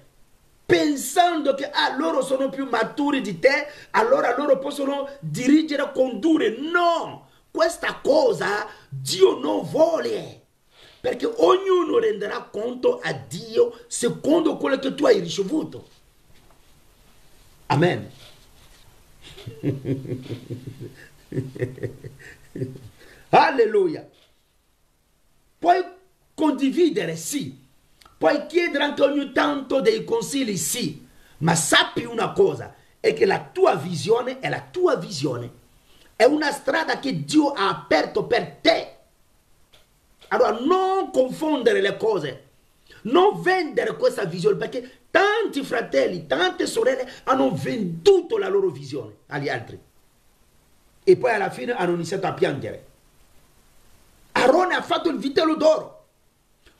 pensando che loro sono più maturi di te, allora loro possono dirigere o condurre. No, questa cosa Dio non vuole. Perché ognuno renderà conto a Dio secondo quello che tu hai ricevuto. Amen. Alleluia. Puoi condividere, sì. Puoi chiedere anche ogni tanto dei consigli, sì. Ma sappi una cosa, è che la tua visione è la tua visione. È una strada che Dio ha aperto per te. Allora non confondere le cose. Non vendere questa visione, perché tanti fratelli, tante sorelle hanno venduto la loro visione agli altri. E poi alla fine hanno iniziato a piangere. Aarone ha fatto il vitello d'oro.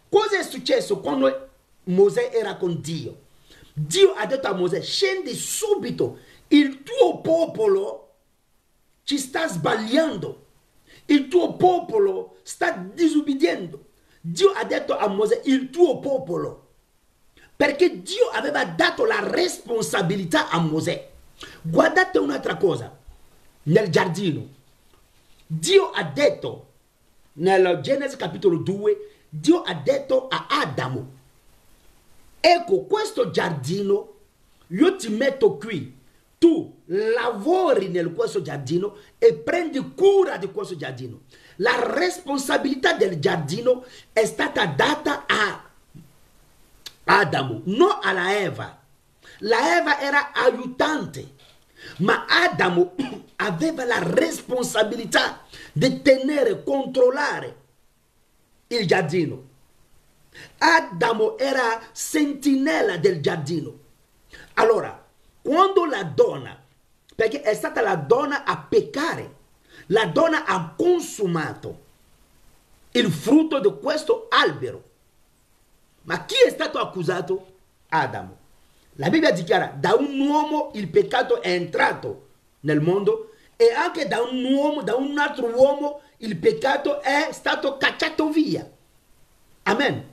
Cosa è successo quando Mosè era con Dio? Dio ha detto a Mosè: scendi subito, il tuo popolo ci sta sbagliando, il tuo popolo sta disobbediendo. Dio ha detto a Mosè: il tuo popolo, perché Dio aveva dato la responsabilità a Mosè. Guardate un'altra cosa, nel giardino Dio ha detto, nel Genesi capitolo 2, Dio ha detto a Adamo: ecco questo giardino, io ti metto qui, tu lavori in questo giardino e prendi cura di questo giardino. La responsabilità del giardino è stata data a Adamo, non alla Eva. La Eva era aiutante, ma Adamo aveva la responsabilità di tenere, controllare il giardino. Adamo era sentinella del giardino. Allora, quando la donna, perché è stata la donna a peccare, la donna ha consumato il frutto di questo albero. Ma chi è stato accusato? Adamo. La Bibbia dichiara: da un uomo il peccato è entrato nel mondo, e anche da un uomo, da un altro uomo, il peccato è stato cacciato via. Amen.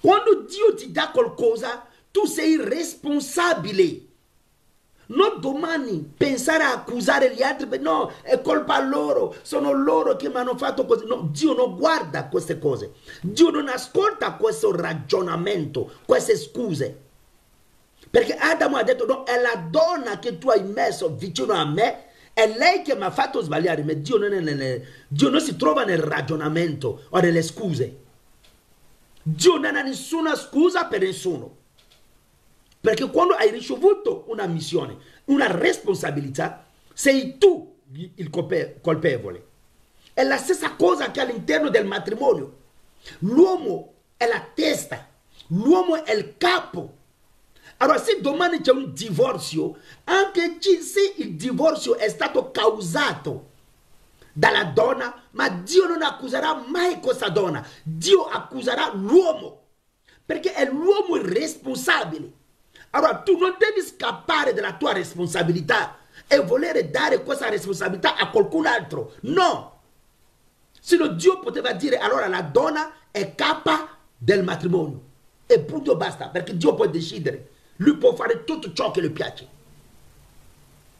Quando Dio ti dà qualcosa, tu sei responsabile. Non domani pensare a accusare gli altri: no, è colpa loro, sono loro che mi hanno fatto così. No, Dio non guarda queste cose. Dio non ascolta questo ragionamento, queste scuse. Perché Adamo ha detto: no, è la donna che tu hai messo vicino a me, è lei che mi ha fatto sbagliare. Ma Dio non si trova nel ragionamento o nelle scuse. Dio non ha nessuna scusa per nessuno. Perché quando hai ricevuto una missione, una responsabilità, sei tu il colpevole. È la stessa cosa che all'interno del matrimonio. L'uomo è la testa, l'uomo è il capo. Allora, se domani c'è un divorzio, anche se il divorzio è stato causato dalla donna, ma Dio non accuserà mai questa donna. Dio accuserà l'uomo, perché è l'uomo il responsabile. Allora tu non devi scappare dalla tua responsabilità e voler dare questa responsabilità a qualcun altro. No. Sino Dio poteva dire: allora la donna è capa del matrimonio. E punto basta, perché Dio può decidere. Lui può fare tutto ciò che gli piace.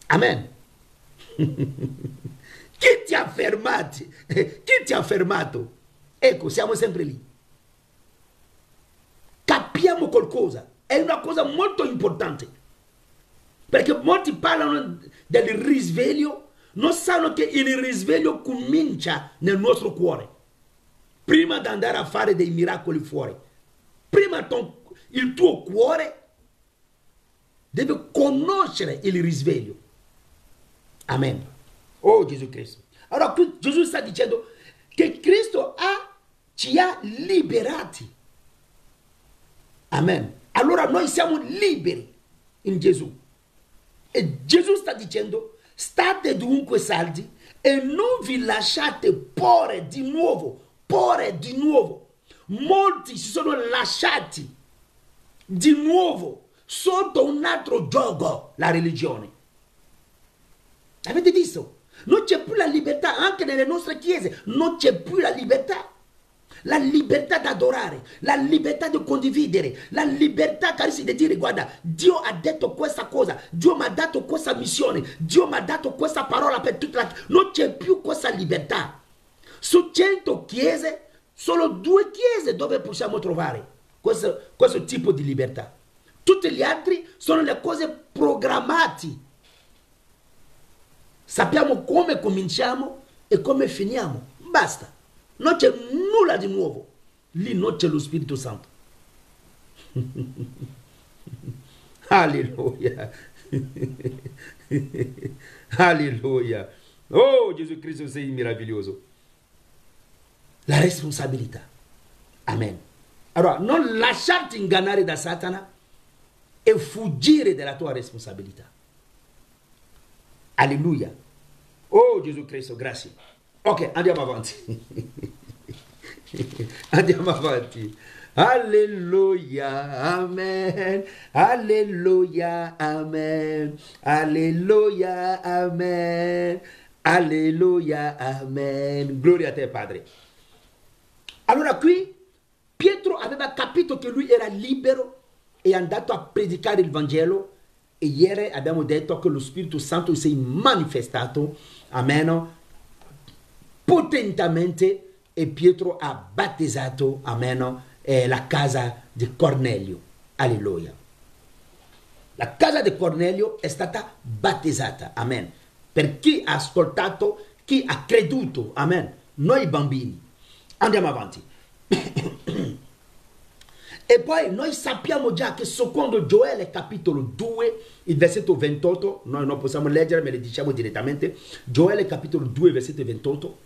Amen. Chi ti ha fermato? Chi ti ha fermato? Ecco, siamo sempre lì. Capiamo qualcosa. È una cosa molto importante. Perché molti parlano del risveglio, non sanno che il risveglio comincia nel nostro cuore. Prima di andare a fare dei miracoli fuori. Prima il tuo cuore deve conoscere il risveglio. Amen. Oh Gesù Cristo. Allora qui Gesù sta dicendo che Cristo ci ha liberati. Amen. Allora noi siamo liberi in Gesù. E Gesù sta dicendo: state dunque saldi e non vi lasciate porre di nuovo. Porre di nuovo. Molti si sono lasciati di nuovo sotto un altro gioco, la religione. Avete visto? Non c'è più la libertà, anche nelle nostre chiese non c'è più la libertà. La libertà di adorare, la libertà di condividere, la libertà di dire: guarda, Dio ha detto questa cosa, Dio mi ha dato questa missione, Dio mi ha dato questa parola per tutta la... Non c'è più questa libertà. Su 100 chiese, solo 2 chiese dove possiamo trovare questo tipo di libertà. Tutti gli altri sono le cose programmate. Sappiamo come cominciamo e come finiamo. Basta. Non c'è nulla di nuovo. Lì non c'è lo Spirito Santo. Alléluia. Alléluia. Oh, Jésus-Christ, c'est meraviglioso. La responsabilità. Amen. Allora, non lasciarti ingannare da Satana e fuggire dalla tua responsabilità. Alleluia. Oh, Gesù Cristo, grazie. Ok, andiamo avanti. Andiamo avanti. Alleluia, amen. Alleluia, amen. Alleluia, amen. Alleluia, amen. Gloria a te, Padre. Allora qui Pietro aveva capito che lui era libero e è andato a predicare il Vangelo, e ieri abbiamo detto che lo Spirito Santo si è manifestato, amen, potentemente, e Pietro ha battezzato, amen, la casa di Cornelio. Alleluia. La casa di Cornelio è stata battezzata, amen, per chi ha ascoltato, chi ha creduto, amen, noi bambini. Andiamo avanti. E poi noi sappiamo già che secondo Gioele capitolo 2, il versetto 28, noi non possiamo leggere, ma le diciamo direttamente. Gioele capitolo 2, versetto 28,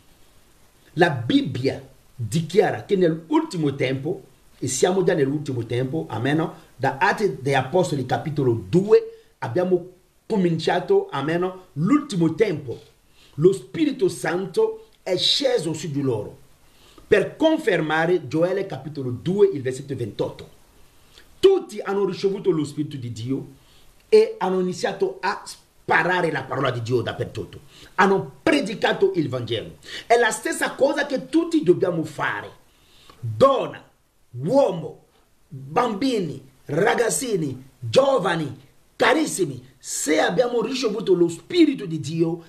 la Bibbia dichiara che nell'ultimo tempo, e siamo già nell'ultimo tempo, amen, da Atti degli Apostoli capitolo 2 abbiamo cominciato, amen, l'ultimo tempo. Lo Spirito Santo è sceso su di loro, per confermare Gioele capitolo 2, il versetto 28. Tutti hanno ricevuto lo Spirito di Dio e hanno iniziato a sparare la parola di Dio dappertutto. Hanno predicato il Vangelo. È la stessa cosa che tutti dobbiamo fare. Donna, uomo, bambini, ragazzini, giovani, carissimi, se abbiamo ricevuto lo Spirito di Dio,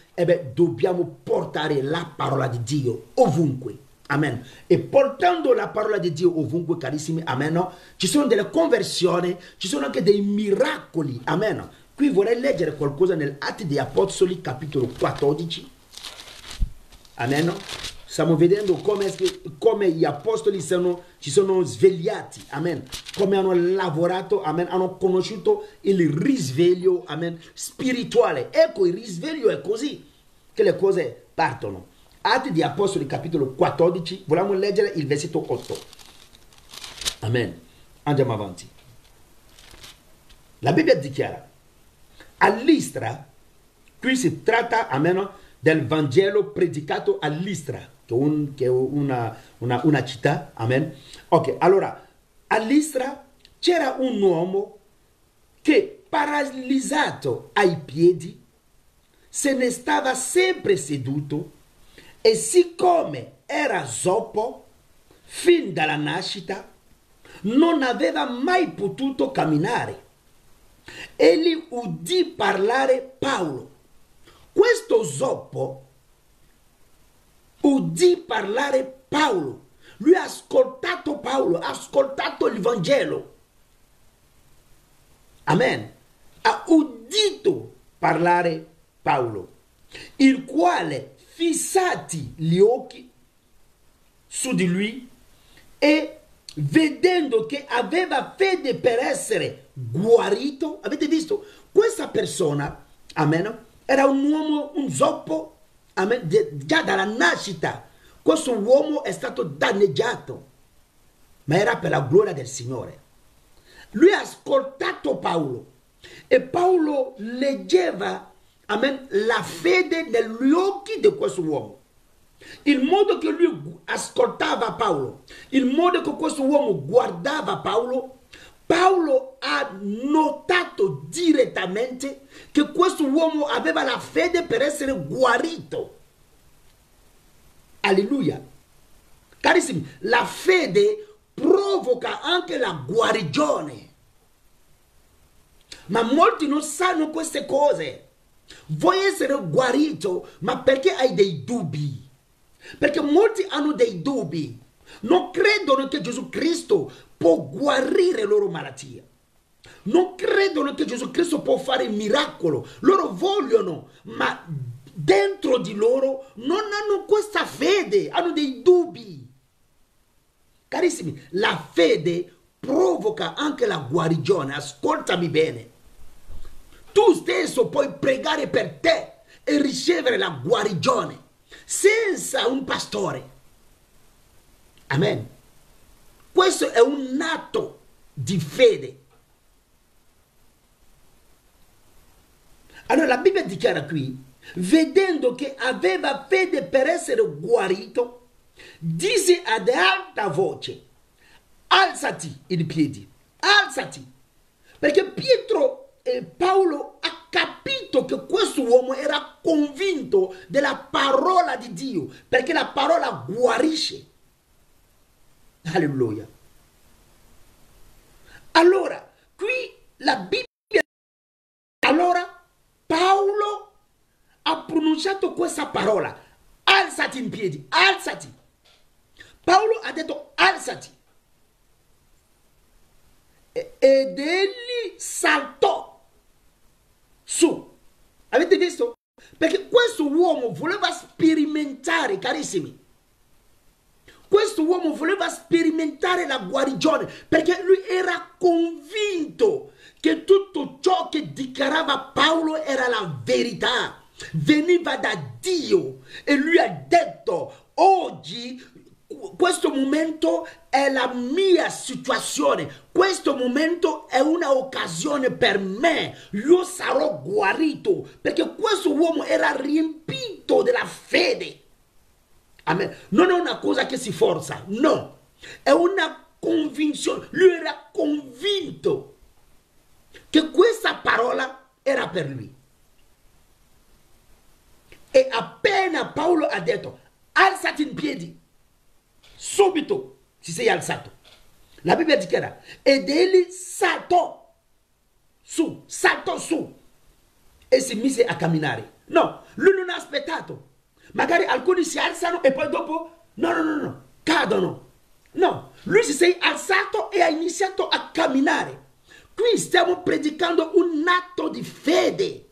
dobbiamo portare la parola di Dio ovunque. Amen. E portando la parola di Dio ovunque, carissimi, amen, no? Ci sono delle conversioni, ci sono anche dei miracoli, amen. Qui vorrei leggere qualcosa nell'Atti degli Apostoli, capitolo 14, amen, no? Stiamo vedendo come gli apostoli si sono svegliati, amen, come hanno lavorato, amen, hanno conosciuto il risveglio, amen, spirituale. Ecco, il risveglio è così che le cose partono. Atti di Apostoli capitolo 14, vogliamo leggere il versetto 8. Amen. Andiamo avanti. La Bibbia dichiara, a Listra, qui si tratta, amen, del Vangelo predicato a Listra, che è una città, amen. Ok, allora, a Listra c'era un uomo che, paralizzato ai piedi, se ne stava sempre seduto, e siccome era zoppo fin dalla nascita, non aveva mai potuto camminare. Egli udì parlare Paolo. Questo zoppo udì parlare Paolo. Lui ha ascoltato Paolo, ha ascoltato il Vangelo. Amen. Ha udito parlare Paolo, il quale, fissati gli occhi su di lui e vedendo che aveva fede per essere guarito, avete visto? Questa persona, amen, era un uomo, un zoppo, amen, già dalla nascita. Questo uomo è stato danneggiato, ma era per la gloria del Signore. Lui ha ascoltato Paolo e Paolo leggeva, amen, la fede negli occhi di questo uomo. Il modo che lui ascoltava Paolo, il modo che questo uomo guardava Paolo, Paolo ha notato direttamente che questo uomo aveva la fede per essere guarito. Alleluia. Carissimi, la fede provoca anche la guarigione. Ma molti non sanno queste cose. Vuoi essere guarito, ma perché hai dei dubbi? Perché molti hanno dei dubbi. Non credono che Gesù Cristo può guarire le loro malattie. Non credono che Gesù Cristo può fare miracolo. Loro vogliono, ma dentro di loro non hanno questa fede, hanno dei dubbi. Carissimi, la fede provoca anche la guarigione. Ascoltami bene. tu stesso puoi pregare per te e ricevere la guarigione senza un pastore. Amen. Questo è un atto di fede. Allora la Bibbia dichiara qui, vedendo che aveva fede per essere guarito, disse ad alta voce, alzati in piedi, alzati. Perché Pietro e Paolo ha capito che questo uomo era convinto della parola di Dio, perché la parola guarisce. Alleluia. Allora, qui la Bibbia, allora Paolo ha pronunciato questa parola, alzati in piedi, alzati. Paolo ha detto alzati. Ed egli saltò su. Avete visto? Perché questo uomo voleva sperimentare, carissimi. Questo uomo voleva sperimentare la guarigione, perché lui era convinto che tutto ciò che dichiarava Paolo era la verità, veniva da Dio. E lui ha detto, oggi questo momento è la mia situazione, questo momento è un'occasione per me, io sarò guarito, perché questo uomo era riempito della fede. Amen. Non è una cosa che si forza, no, è una convinzione. Lui era convinto che questa parola era per lui. E appena Paolo ha detto alzati in piedi, subito si sei alzato. La Bibbia dichiara, ed egli saltò su e si mise a camminare. No, lui non ha aspettato. Magari alcuni si alzano e poi dopo no, cadono. No, lui si è alzato e ha iniziato a camminare. Qui stiamo predicando un atto di fede.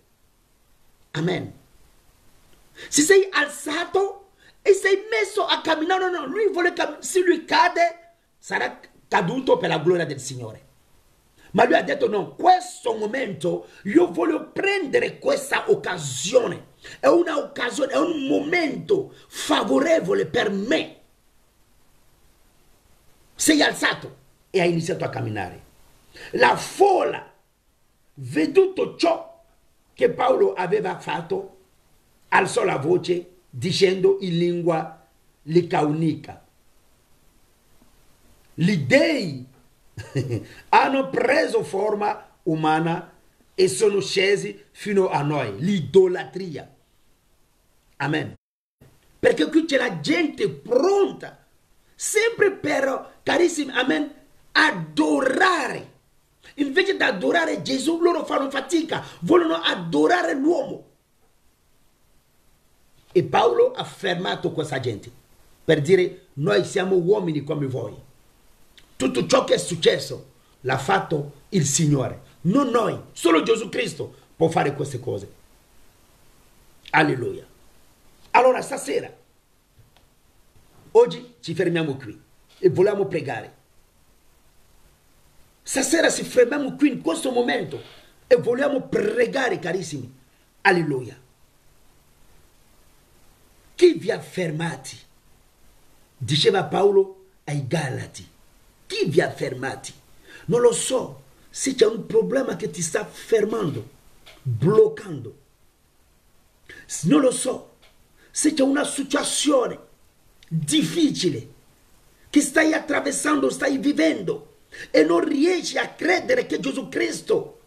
Amen. Si sei alzato e sei messo a camminare. No, lui vuole camminare. Se lui cade, sarà caduto per la gloria del Signore. Ma lui ha detto no, questo momento io voglio prendere questa occasione. È un'occasione, è un momento favorevole per me. Sei alzato e hai iniziato a camminare. La folla, veduto ciò che Paolo aveva fatto, alzò la voce dicendo in lingua licaunica: gli dei hanno preso forma umana e sono scesi fino a noi. L'idolatria. Amen. Perché qui c'è la gente pronta, sempre per, carissimi, amen, adorare. Invece di adorare Gesù, loro fanno fatica, vogliono adorare l'uomo. E Paolo ha fermato questa gente per dire: noi siamo uomini come voi. Tutto ciò che è successo l'ha fatto il Signore, non noi. Solo Gesù Cristo può fare queste cose. Alleluia. Allora stasera, oggi ci fermiamo qui e vogliamo pregare. Stasera ci fermiamo qui in questo momento e vogliamo pregare, carissimi. Alleluia. Chi vi ha fermati? Diceva Paolo ai Galati. Chi vi ha fermati? Non lo so. Se c'è un problema che ti sta fermando, bloccando. Non lo so. Se c'è una situazione difficile che stai attraversando, stai vivendo e non riesci a credere che Gesù Cristo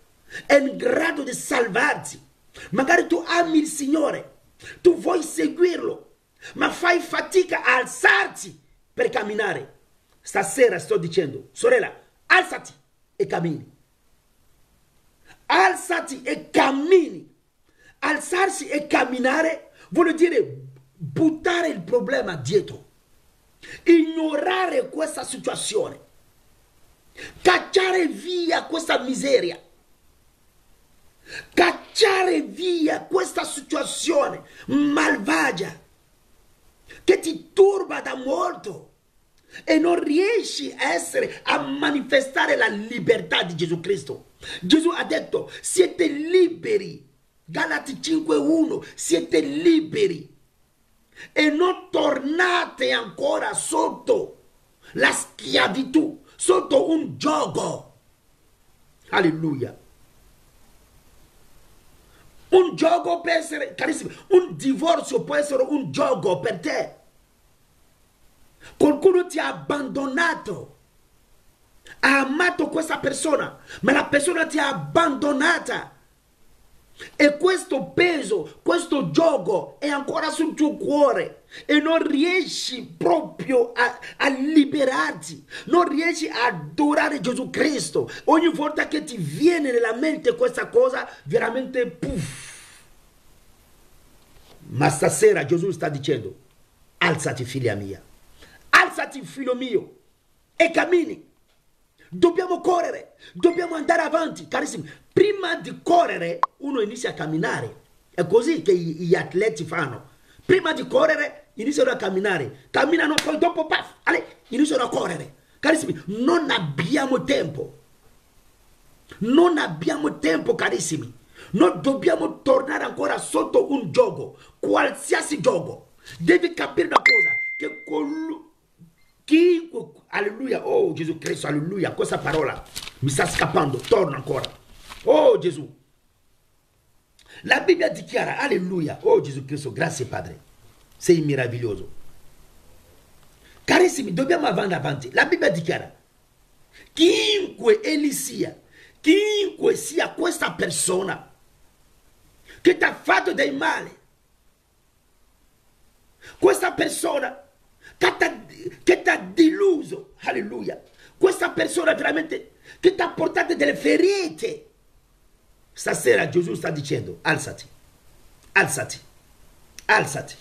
è in grado di salvarti. Magari tu ami il Signore, tu vuoi seguirlo, ma fai fatica a alzarti per camminare. Stasera sto dicendo, sorella, alzati e cammini. Alzati e cammini. Alzarsi e camminare vuol dire buttare il problema dietro, ignorare questa situazione, cacciare via questa miseria, cacciare via questa situazione malvagia che ti turba da molto. e non riesci a manifestare la libertà di Gesù Cristo. Gesù ha detto, siete liberi. Galati 5:1, siete liberi e non tornate ancora sotto la schiavitù, sotto un giogo. Alleluia. Un gioco può essere, carissimi, un divorzio può essere un gioco per te. Qualcuno ti ha abbandonato, ha amato questa persona, ma la persona ti ha abbandonata. E questo peso, questo gioco è ancora sul tuo cuore e non riesci proprio a liberarti, non riesci a adorare Gesù Cristo. Ogni volta che ti viene nella mente questa cosa, veramente puff. Ma stasera Gesù sta dicendo, alzati figlia mia, alzati figlio mio e cammini. Dobbiamo correre, dobbiamo andare avanti, carissimi. Prima di correre uno inizia a camminare. È così che gli atleti fanno. Prima di correre iniziano a camminare. Camminano, poi dopo iniziano a correre. Carissimi, non abbiamo tempo. Non abbiamo tempo, carissimi. Noi dobbiamo tornare ancora sotto un gioco, qualsiasi gioco. Devi capire una cosa, che alleluia, oh Gesù Cristo, alleluia, questa parola mi sta scappando, torna ancora. Oh Gesù. La Bibbia dichiara, alleluia, oh Gesù Cristo, grazie Padre, sei meraviglioso. Carissimi, dobbiamo andare avanti. La Bibbia dichiara, chiunque egli sia, chiunque sia questa persona che ti ha fatto del male, questa persona che ti ha deluso, alleluia, questa persona veramente che ti ha portato delle ferite, stasera Gesù sta dicendo, alzati, alzati, alzati,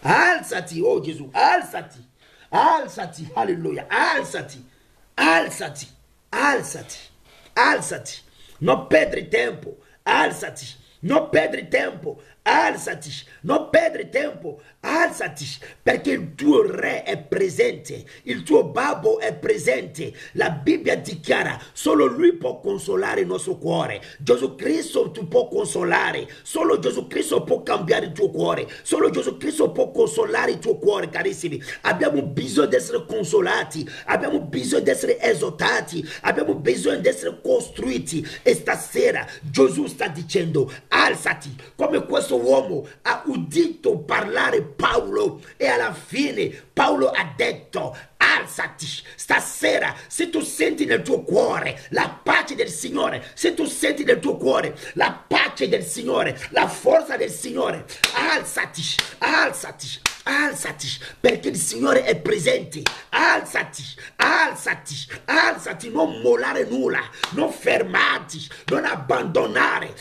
alzati, oh Gesù, alzati, alzati, alleluia, alzati, alzati, alzati, alzati, non perdi tempo, alzati, non perdi tempo, alzati, non perdere tempo, alzati, perché il tuo re è presente, il tuo babbo è presente. La Bibbia dichiara, solo lui può consolare il nostro cuore. Gesù Cristo ti può consolare, solo Gesù Cristo può cambiare il tuo cuore, solo Gesù Cristo può consolare il tuo cuore, carissimi. Abbiamo bisogno di essere consolati, abbiamo bisogno di essere esortati, abbiamo bisogno di essere costruiti. E stasera Gesù sta dicendo, alzati, come questo uomo ha udito parlare Paolo e alla fine Paolo ha detto, alzati. Stasera, se tu senti nel tuo cuore la pace del Signore, se tu senti nel tuo cuore la pace del Signore, la forza del Signore, alzati, alzati, alzati, perché il Signore è presente. Alzati, alzati, alzati, non mollare nulla, non fermarti, non abbandonare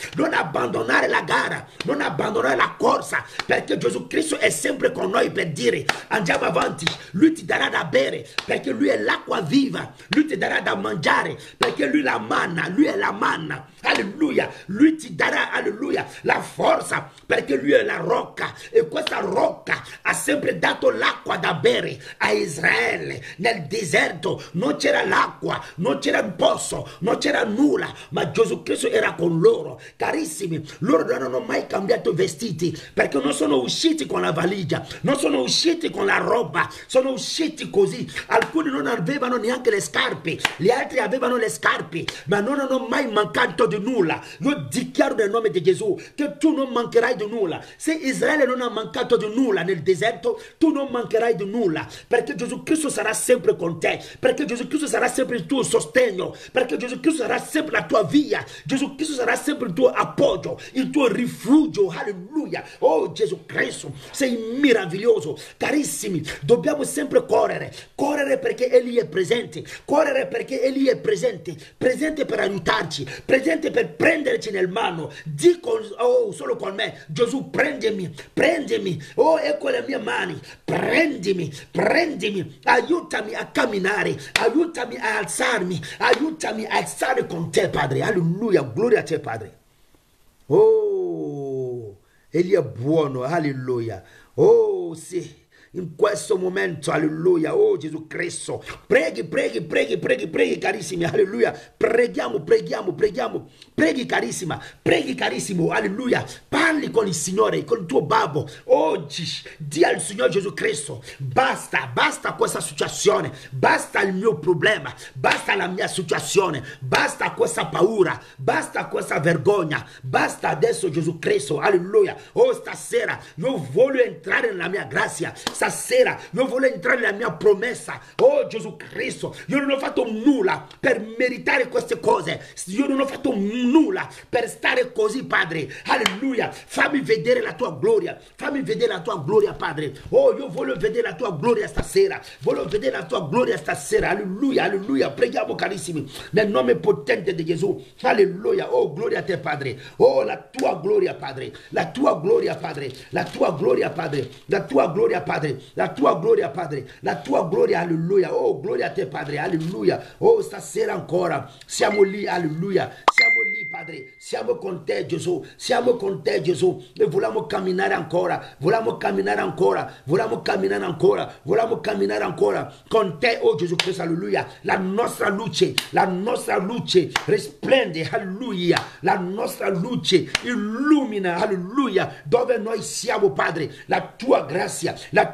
la gara, non abbandonare la corsa, perché Gesù Cristo è sempre con noi per dire, andiamo avanti. Lui ti darà da bere, perché lui è l'acqua viva, lui ti darà da mangiare, perché lui è la manna, lui è la manna, alleluia, lui ti darà, alleluia, la forza, perché lui è la rocca, e questa rocca ha sempre dato l'acqua da bere a Israele. Nel deserto non c'era l'acqua, non c'era un pozzo, non c'era nulla, ma Gesù Cristo era con loro. Carissimi, loro non hanno mai cambiato vestiti, perché non sono usciti con la valigia, non sono usciti con la roba, sono usciti così. Alcuni non avevano neanche le scarpe, gli altri avevano le scarpe, ma non hanno mai mancato di nulla. Io dichiaro nel nome di Gesù che tu non mancherai di nulla. Se Israele non ha mancato di nulla nel deserto, tu non mancherai di nulla, perché Gesù Cristo sarà sempre con te, perché Gesù Cristo sarà sempre il tuo sostegno, perché Gesù Cristo sarà sempre la tua via, Gesù Cristo sarà sempre il tuo appoggio, il tuo rifugio. Alleluia. Oh Gesù Cristo, sei meraviglioso. Carissimi, dobbiamo sempre correre, correre perché Egli è presente, correre perché Egli è presente, presente per aiutarci, presente per prenderci nel mano. Dico, oh, solo con me, Gesù, prendimi, prendimi, oh, ecco le mie mani, prendimi, prendimi, aiutami a camminare, aiutami a alzarmi, aiutami a alzare con te, Padre. Alleluia, gloria a te, Padre. Oh, Egli è buono, alleluia. Oh sì, in questo momento, alleluia, oh Gesù Cristo, preghi carissimi, alleluia, preghi carissimo, alleluia, parli con il Signore, con il tuo babbo, oggi, di al Signore Gesù Cristo, basta questa situazione, basta il mio problema, basta la mia situazione, basta questa paura, basta questa vergogna, basta adesso Gesù Cristo, alleluia, oh stasera, io voglio entrare nella mia grazia, stasera, io voglio entrare nella mia promessa, oh Gesù Cristo, io non ho fatto nulla per meritare queste cose, io non ho fatto nulla per stare così, Padre, alleluia, fammi vedere la tua gloria, Padre, oh io voglio vedere la tua gloria stasera, alleluia, alleluia, preghiamo carissimi, nel nome potente di Gesù, alleluia, oh gloria a te Padre, oh la tua gloria Padre, la tua gloria Padre, la tua gloria Padre, la tua gloria Padre, la tua gloria Padre, la tua gloria, alleluia, oh gloria a te Padre, alleluia, oh stasera ancora, siamo lì, alleluia, siamo lì Padre, siamo con te Gesù, e vogliamo camminare ancora, con te, oh Gesù Cristo, alleluia, la nostra luce risplende, alleluia, la nostra luce illumina, alleluia, dove noi siamo Padre, la tua grazia, la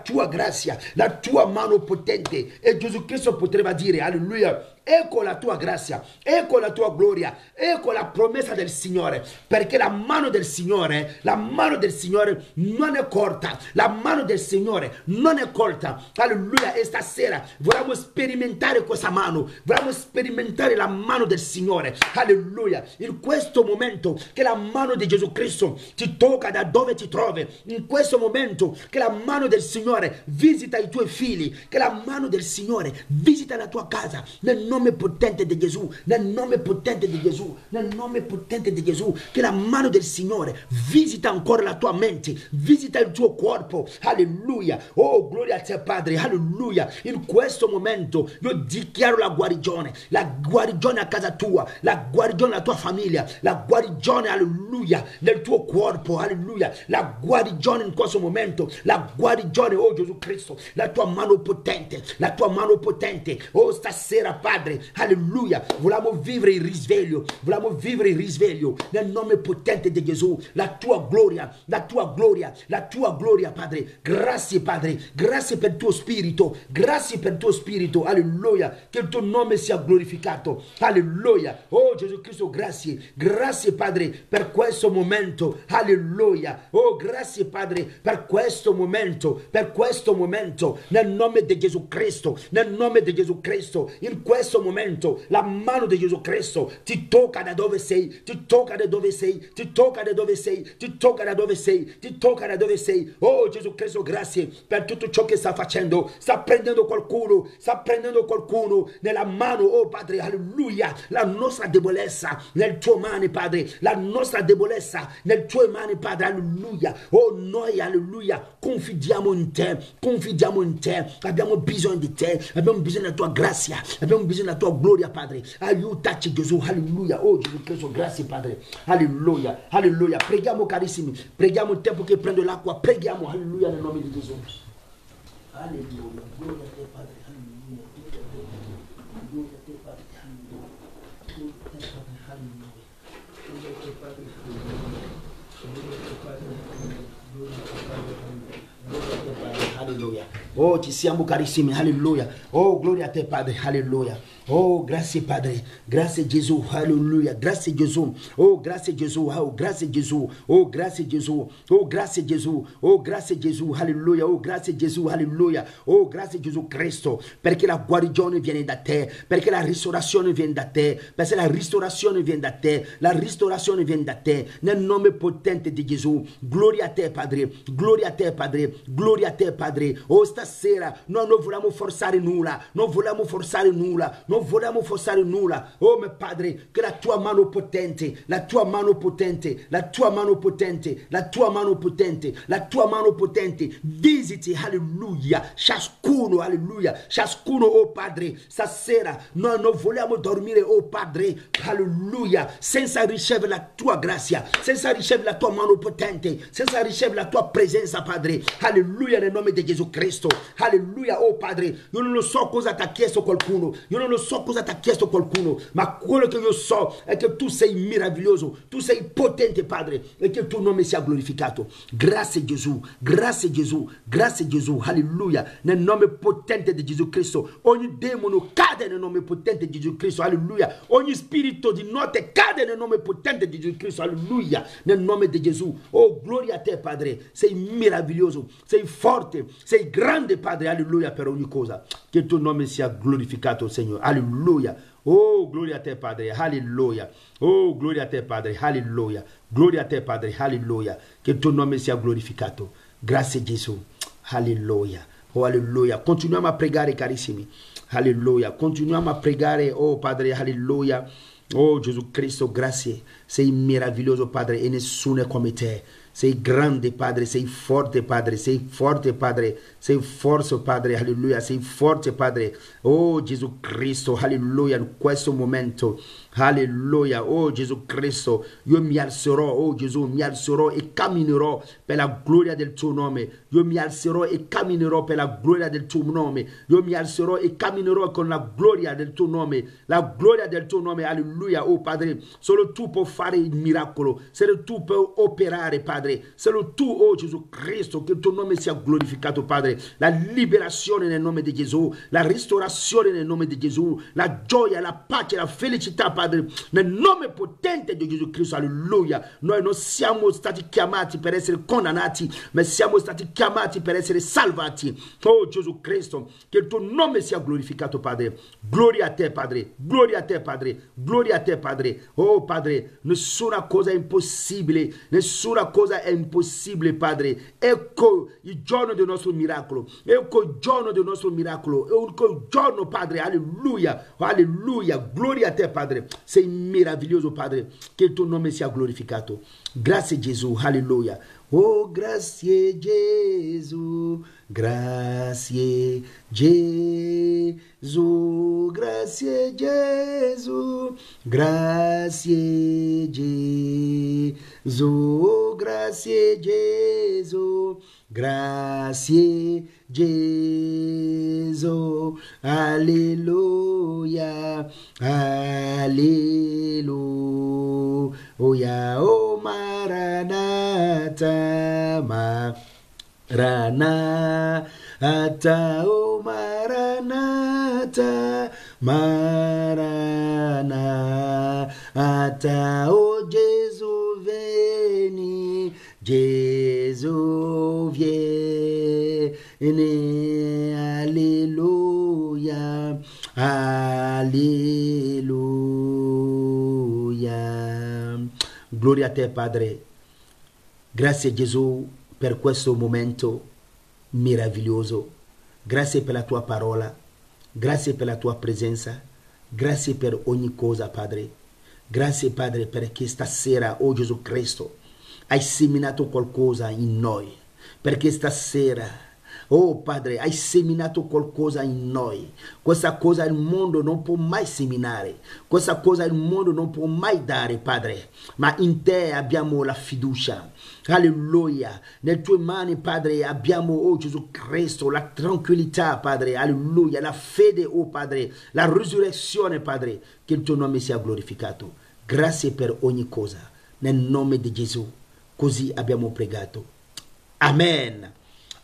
tua mano potente, e Gesù Cristo potrebbe dire, alleluia, ecco la tua grazia, ecco la tua gloria, ecco la promessa del Signore, perché la mano del Signore non è corta, alleluia, e stasera vogliamo sperimentare questa mano, vogliamo sperimentare la mano del Signore, alleluia, in questo momento che la mano di Gesù Cristo ti tocca da dove ti trovi, in questo momento che la mano del Signore visita i tuoi figli, che la mano del Signore visita la tua casa, nel nome potente di Gesù, che la mano del Signore visita ancora la tua mente, visita il tuo corpo, alleluia, oh gloria a te Padre, alleluia, in questo momento io dichiaro la guarigione a casa tua, la guarigione alla tua famiglia, la guarigione, alleluia, nel tuo corpo, alleluia, la guarigione in questo momento, la guarigione, oh Gesù Cristo, la tua mano potente, oh stasera Padre, alleluia, vogliamo vivere il risveglio, nel nome potente di Gesù, la tua gloria Padre, grazie Padre, grazie per il tuo spirito, alleluia, che il tuo nome sia glorificato, alleluia, oh Gesù Cristo, grazie Padre per questo momento, alleluia, oh grazie Padre per questo momento, nel nome di Gesù Cristo, in questo momento la mano di Gesù Cristo ti tocca da dove sei, oh Gesù Cristo, grazie per tutto ciò che sta facendo, sta prendendo qualcuno nella mano, oh Padre, alleluia, la nostra debolezza nel tuo mani Padre, alleluia, oh noi, alleluia, confidiamo in te, abbiamo bisogno di te, abbiamo bisogno della tua grazia, abbiamo bisogno della tua gloria Padre, aiutaci Gesù, alleluia, oh Gesù Cristo, grazie Padre, alleluia, preghiamo carissimi, preghiamo il tempo che prendo l'acqua, preghiamo, alleluia, nel nome di Gesù, alleluia, gloria a te Padre, alleluia, gloria a te Padre, alleluia. Oh, ci siamo carissimi, alleluia. Oh, gloria a te Padre, alleluia. Oh, grazie Padre, grazie Gesù, alleluia, grazie Gesù, oh grazie Gesù, oh grazie Gesù, oh grazie Gesù, oh grazie Gesù, oh grazie Gesù, alleluia, oh grazie Gesù, alleluia, oh grazie Gesù Cristo, perché la guarigione viene da te, perché la ristorazione viene da te, perché la ristorazione viene da te, nel nome potente di Gesù, gloria a te Padre, oh stasera noi non vogliamo forzare nulla, oh mio Padre, che la tua mano potente, visiti, alleluia, ciascuno, oh Padre, stasera noi non vogliamo dormire, oh Padre, alleluia, senza ricevere la tua grazia, senza ricevere la tua mano potente, senza ricevere la tua presenza, Padre, alleluia, nel nome di Gesù Cristo. Alleluia, oh Padre, io non lo so cosa ti ha chiesto qualcuno, io non lo so cosa ti ha chiesto qualcuno, ma quello che io so è che tu sei meraviglioso, tu sei potente, Padre, e che il tuo nome sia glorificato. Grazie Gesù, grazie Gesù, grazie Gesù, alleluia, nel nome potente di Gesù Cristo. Ogni demone cade nel nome potente di Gesù Cristo, alleluia. Ogni spirito di notte cade nel nome potente di Gesù Cristo, alleluia, nel nome di Gesù. Oh, gloria a te, Padre, sei meraviglioso, sei forte, sei grande, Padre, alleluia, per ogni cosa. Che il tuo nome sia glorificato, Signore, alleluia. Oh, gloria a te, Padre, alleluia. Oh, gloria a te, Padre, alleluia. Gloria a te, Padre, alleluia. Che il tuo nome sia glorificato. Grazie Gesù, alleluia. Oh, alleluia. Continuiamo a pregare, carissimi. Alleluia. Continuiamo a pregare, oh Padre, alleluia. Oh Gesù Cristo, grazie. Sei meraviglioso, Padre, e nessuno è come te. Sei grande, Padre, sei forte, Padre, sei forte, Padre, sei forte, Padre, alleluia, sei forte, Padre. Oh Gesù Cristo, alleluia, in questo momento, alleluia, oh Gesù Cristo, io mi alzerò, oh Gesù, mi alzerò e camminerò per la gloria del tuo nome. Io mi alzerò e camminerò per la gloria del tuo nome. Io mi alzerò e camminerò con la gloria del tuo nome. La gloria del tuo nome, alleluia, oh Padre, solo tu puoi fare il miracolo, solo tu puoi operare, Padre. Solo tu, oh Gesù Cristo, che il tuo nome sia glorificato, Padre. La liberazione nel nome di Gesù, la ristorazione nel nome di Gesù, la gioia, la pace, la felicità, Padre, nel nome potente di Gesù Cristo, alleluia. Noi non siamo stati chiamati per essere condannati, ma siamo stati chiamati per essere salvati. Oh Gesù Cristo, che il tuo nome sia glorificato, Padre. Gloria a te, Padre, gloria a te, Padre, gloria a te, Padre. Oh Padre, nessuna cosa è impossibile, nessuna cosa è impossibile, Padre. Ecco il giorno del nostro miracolo, ecco il giorno del nostro miracolo, ecco il giorno, Padre, alleluia, alleluia, gloria a te, Padre. Sei meraviglioso, Padre, che il tuo nome sia glorificato. Grazie Gesù, alleluia. Oh, grazie Gesù, grazie Gesù, grazie Gesù, grazie Gesù, grazie Gesù, grazie Gesù, alleluia, alleluia, oh Maranatha, Maranatha, oh Maranatha, Maranatha, oh Gesù vieni, Gesù vieni, alleluia, alleluia. Gloria a te, Padre. Grazie Gesù per questo momento meraviglioso. Grazie per la tua parola. Grazie per la tua presenza. Grazie per ogni cosa, Padre. Grazie, Padre, perché stasera, oh Gesù Cristo, hai seminato qualcosa in noi. Perché stasera, oh Padre, hai seminato qualcosa in noi. Questa cosa il mondo non può mai seminare. Questa cosa il mondo non può mai dare, Padre. Ma in te abbiamo la fiducia. Alleluia. Nelle tue mani, Padre, abbiamo, oh Gesù Cristo, la tranquillità, Padre. Alleluia. La fede, oh Padre. La risurrezione, Padre. Che il tuo nome sia glorificato. Grazie per ogni cosa. Nel nome di Gesù. Così abbiamo pregato. Amen.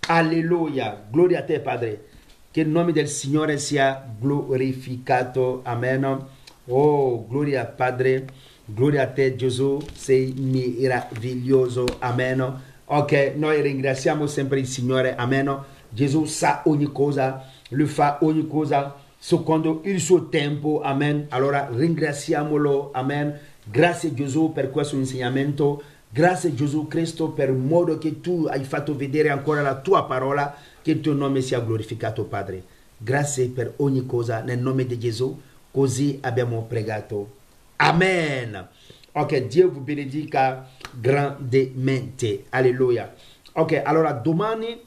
Alleluia, gloria a te, Padre. Che il nome del Signore sia glorificato. Amen. Oh, gloria Padre. Gloria a te, Gesù. Sei meraviglioso. Amen. Ok, noi ringraziamo sempre il Signore. Amen. Gesù sa ogni cosa. Lui fa ogni cosa secondo il suo tempo. Amen. Allora ringraziamolo. Amen. Grazie Gesù per questo insegnamento. Grazie Gesù Cristo per il modo che tu hai fatto vedere ancora la tua parola. Che il tuo nome sia glorificato, Padre. Grazie per ogni cosa nel nome di Gesù. Così abbiamo pregato. Amen. Ok, Dio vi benedica grandemente. Alleluia. Ok, allora domani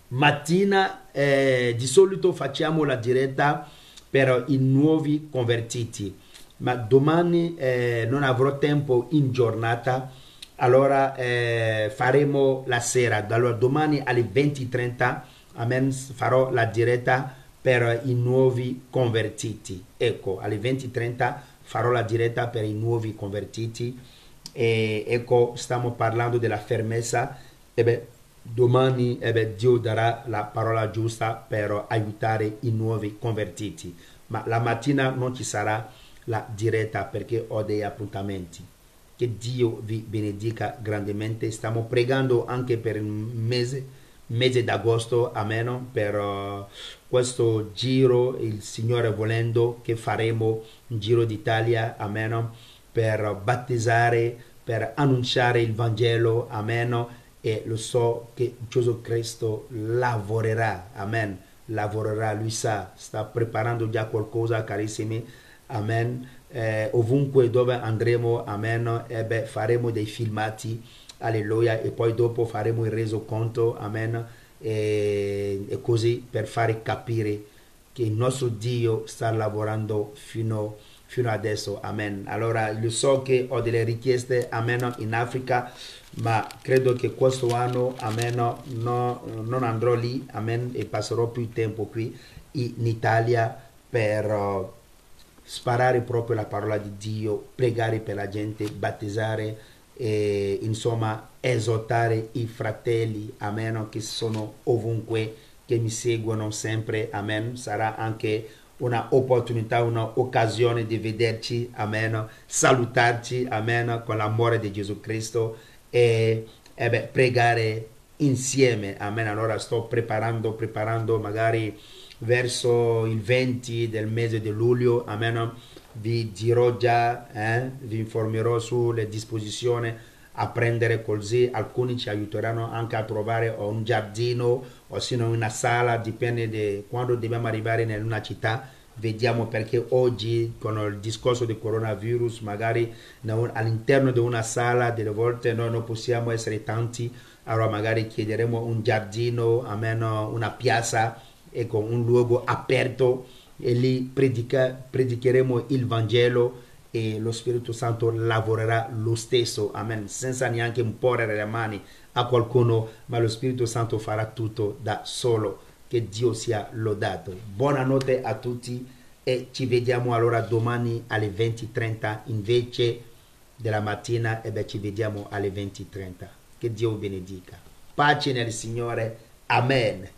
mattina di solito facciamo la diretta per i nuovi convertiti. Ma domani non avrò tempo in giornata, allora faremo la sera, allora domani alle 20:30, amen, farò la diretta per i nuovi convertiti. Ecco, alle 20:30 farò la diretta per i nuovi convertiti e ecco, stiamo parlando della fermezza. E beh, domani Dio darà la parola giusta per aiutare i nuovi convertiti, ma la mattina non ci sarà la diretta perché ho dei appuntamenti. Che Dio vi benedica grandemente. Stiamo pregando anche per il mese d'agosto, amen, per questo giro, il Signore volendo, che faremo un giro d'Italia, amen, per battezzare, per annunciare il Vangelo, amen, e lo so che Gesù Cristo lavorerà, amen, lavorerà, lui sa, sta preparando già qualcosa, carissimi, amen, ovunque dove andremo, amen, faremo dei filmati, alleluia, e poi dopo faremo il resoconto, amen, e così per fare capire che il nostro Dio sta lavorando fino adesso, amen. Allora io so che ho delle richieste, amen, in Africa, ma credo che questo anno, amen, non andrò lì, amen, e passerò più tempo qui in Italia per sparare proprio la parola di Dio, pregare per la gente, battezzare e insomma esortare i fratelli, amen, che sono ovunque, che mi seguono sempre, amen. Sarà anche una opportunità, un'occasione di vederci, amen, salutarci, amen, con l'amore di Gesù Cristo e pregare insieme, amen. Allora sto preparando magari verso il 20 del mese di luglio, amen, vi dirò già, vi informerò sulle disposizioni a prendere, così alcuni ci aiuteranno anche a trovare un giardino o sino una sala, dipende da quando dobbiamo arrivare in una città. Vediamo, perché oggi con il discorso del coronavirus magari all'interno di una sala delle volte noi non possiamo essere tanti, allora magari chiederemo un giardino, almeno una piazza, ecco, un luogo aperto, e lì predicheremo il Vangelo e lo Spirito Santo lavorerà lo stesso, amen, senza neanche imporre le mani a qualcuno, ma lo Spirito Santo farà tutto da solo. Che Dio sia lodato. Buonanotte a tutti e ci vediamo allora domani alle 20:30 invece della mattina, e ci vediamo alle 20:30. Che Dio benedica. Pace nel Signore. Amen.